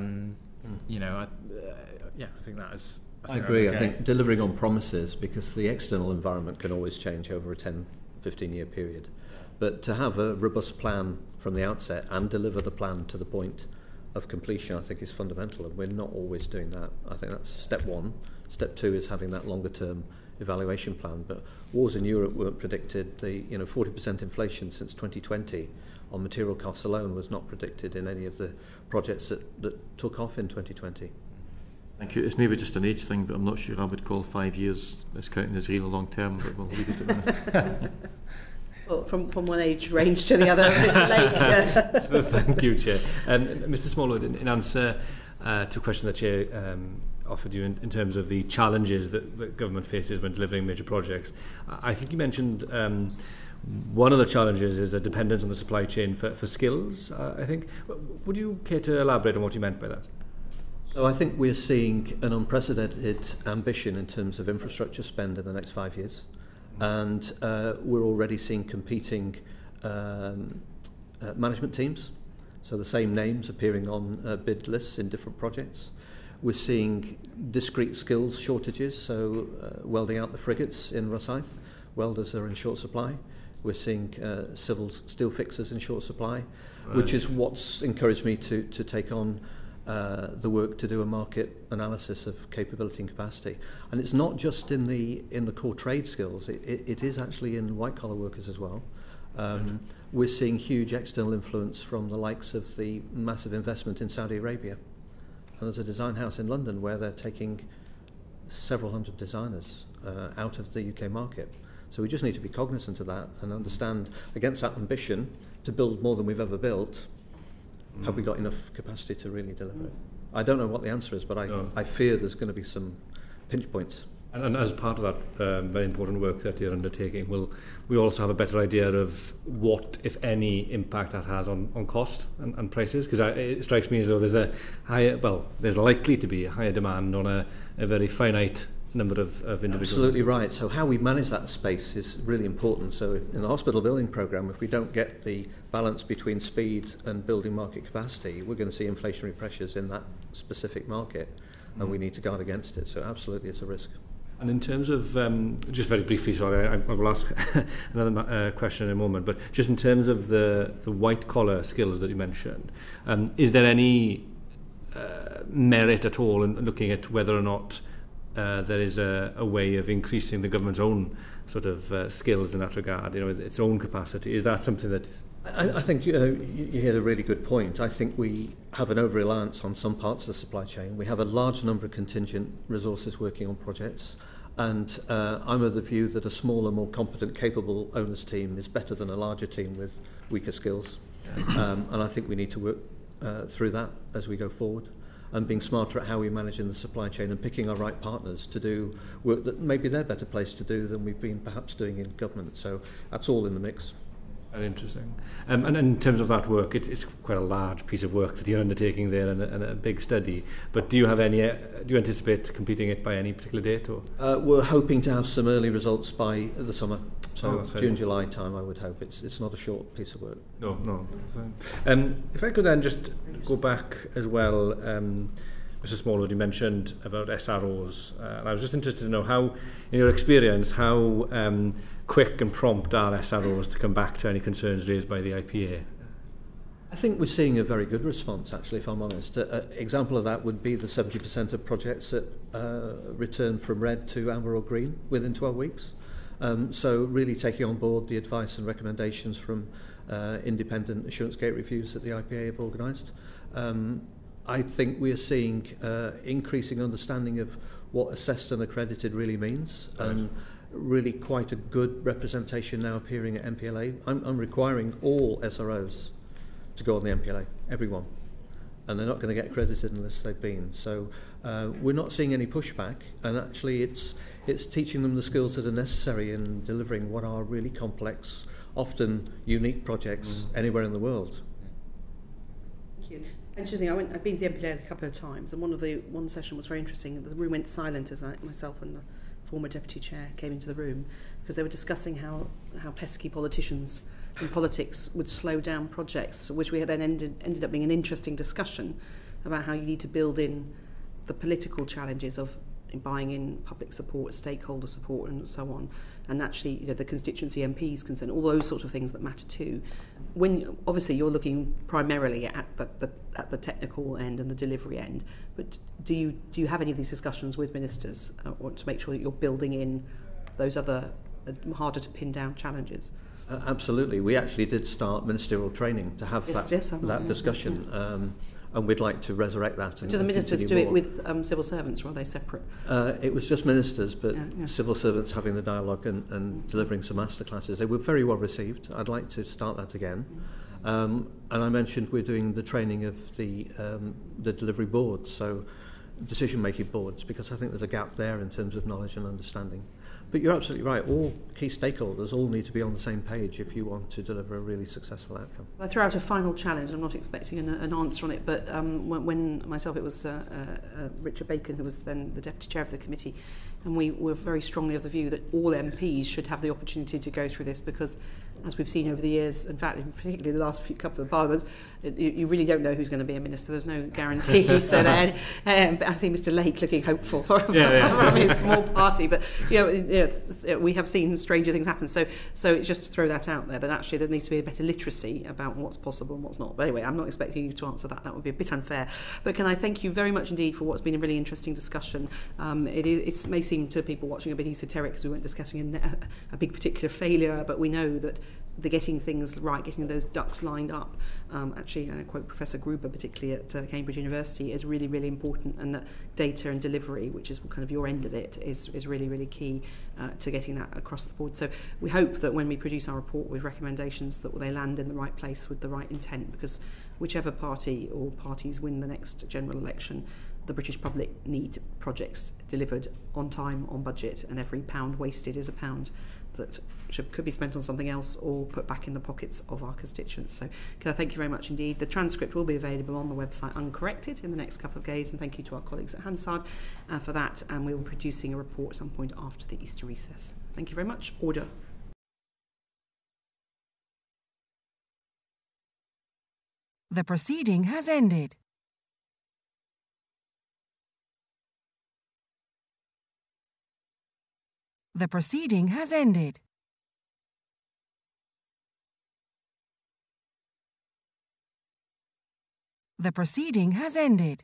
think that is. I agree. Okay. I think delivering on promises, because the external environment can always change over a 10-15 year period. But to have a robust plan from the outset and deliver the plan to the point of completion, I think is fundamental, and we're not always doing that. I think that's step one. Step two is having that longer term evaluation plan. But wars in Europe weren't predicted. The 40% inflation since 2020 on material costs alone was not predicted in any of the projects that took off in 2020. Thank you. It's maybe just an age thing, but I'm not sure I would call 5 years as counting as really long term, but we'll leave it at that. Well, from one age range to the other, Mr. Lake. Thank you, Chair. Mr. Smallwood, in answer to a question the Chair offered you in terms of the challenges that government faces when delivering major projects, I think you mentioned one of the challenges is a dependence on the supply chain for skills, I think. Would you care to elaborate on what you meant by that? So I think we're seeing an unprecedented ambition in terms of infrastructure spend in the next 5 years. And we're already seeing competing management teams, so the same names appearing on bid lists in different projects. We're seeing discrete skills shortages, so welding out the frigates in Rosyth, welders are in short supply. We're seeing civil steel fixers in short supply, which is what's encouraged me to take on the work to do a market analysis of capability and capacity. And it's not just in the core trade skills, it is actually in white collar workers as well. We're seeing huge external influence from the likes of the massive investment in Saudi Arabia. And there's a design house in London where they're taking several hundred designers out of the UK market. So we just need to be cognizant of that and understand, against that ambition to build more than we've ever built, have we got enough capacity to really deliver it? I don't know what the answer is, but I fear there's going to be some pinch points. And as part of that very important work that you're undertaking, will we also have a better idea of what, if any, impact that has on cost and prices? Because it strikes me as though there's likely to be a higher demand on a very finite number of individuals. Absolutely right. So how we manage that space is really important. So in the hospital building programme, if we don't get the balance between speed and building market capacity, we're going to see inflationary pressures in that specific market, and we need to guard against it. So absolutely it's a risk. And in terms of, just very briefly, sorry, I will ask another question in a moment, but just in terms of the white-collar skills that you mentioned, is there any merit at all in looking at whether or not there is a way of increasing the government's own sort of skills in that regard, its own capacity. Is that something that... I think you hit a really good point. I think we have an over-reliance on some parts of the supply chain. We have a large number of contingent resources working on projects, and I'm of the view that a smaller, more competent, capable owners team is better than a larger team with weaker skills. And I think we need to work through that as we go forward, and being smarter at how we manage in the supply chain and picking our right partners to do work that maybe they're better placed to do than we've been perhaps doing in government. So that's all in the mix. Very interesting. And in terms of that work, it's quite a large piece of work that you're undertaking there, and a big study. But do you anticipate completing it by any particular date? Or? We're hoping to have some early results by the summer. So June, July time, I would hope. It's not a short piece of work. No. If I could then just go back as well, Mr. Smallwood, you mentioned about SROs, and I was just interested to know how, in your experience, how quick and prompt are SROs to come back to any concerns raised by the IPA? I think we're seeing a very good response, actually, if I'm honest. An example of that would be the 70% of projects that return from red to amber or green within 12 weeks. So really taking on board the advice and recommendations from independent assurance gate reviews that the IPA have organised. I think we are seeing increasing understanding of what assessed and accredited really means, and really quite a good representation now appearing at MPLA. I'm requiring all SROs to go on the MPLA, everyone, and they're not going to get accredited unless they've been. So we're not seeing any pushback, and actually it's teaching them the skills that are necessary in delivering what are really complex, often unique projects anywhere in the world. Thank you. Interesting. I've been to the MPLA a couple of times, and one session was very interesting. The room went silent as myself and the former deputy chair came into the room, because they were discussing how pesky politicians in politics would slow down projects, which we then ended up being an interesting discussion about how you need to build in the political challenges of buying in public support, stakeholder support, and so on, and actually the constituency MPs concerned, all those sorts of things that matter too. When obviously you're looking primarily at the technical end and the delivery end, but do you have any of these discussions with ministers or to make sure that you're building in those other harder to pin down challenges? Absolutely. We actually did start ministerial training to have that discussion. Yeah. And we'd like to resurrect that. Do the ministers do it with civil servants, or are they separate? It was just ministers, but civil servants having the dialogue and delivering some masterclasses. They were very well received. I'd like to start that again. And I mentioned we're doing the training of the delivery boards, so decision-making boards, because I think there's a gap there in terms of knowledge and understanding. But you're absolutely right. All key stakeholders all need to be on the same page if you want to deliver a really successful outcome. I throw out a final challenge. I'm not expecting an answer on it, but when myself, it was Richard Bacon, who was then the deputy chair of the committee, and we were very strongly of the view that all MPs should have the opportunity to go through this, because as we've seen over the years, in fact, particularly the last couple of parliaments, you really don't know who's going to be a minister. There's no guarantee. So I see Mr. Lake looking hopeful from his small party, but we have seen stranger things happen. So just to throw that out there, that actually there needs to be a better literacy about what's possible and what's not. But anyway, I'm not expecting you to answer that. That would be a bit unfair. But can I thank you very much indeed for what's been a really interesting discussion. It may seem to people watching a bit esoteric, because we weren't discussing a big particular failure, but we know that the getting things right, getting those ducks lined up, actually, and I quote Professor Gruber, particularly at Cambridge University, is really, really important, and that data and delivery, which is kind of your end of it, is really, really key to getting that across the board. So we hope that when we produce our report with recommendations, that they land in the right place with the right intent, because whichever party or parties win the next general election, the British public need projects delivered on time, on budget, and every pound wasted is a pound that could be spent on something else or put back in the pockets of our constituents. So can I thank you very much indeed. The transcript will be available on the website uncorrected in the next couple of days, and thank you to our colleagues at Hansard for that, and we will be producing a report at some point after the Easter recess. Thank you very much. Order. The proceeding has ended. The proceeding has ended. The proceeding has ended.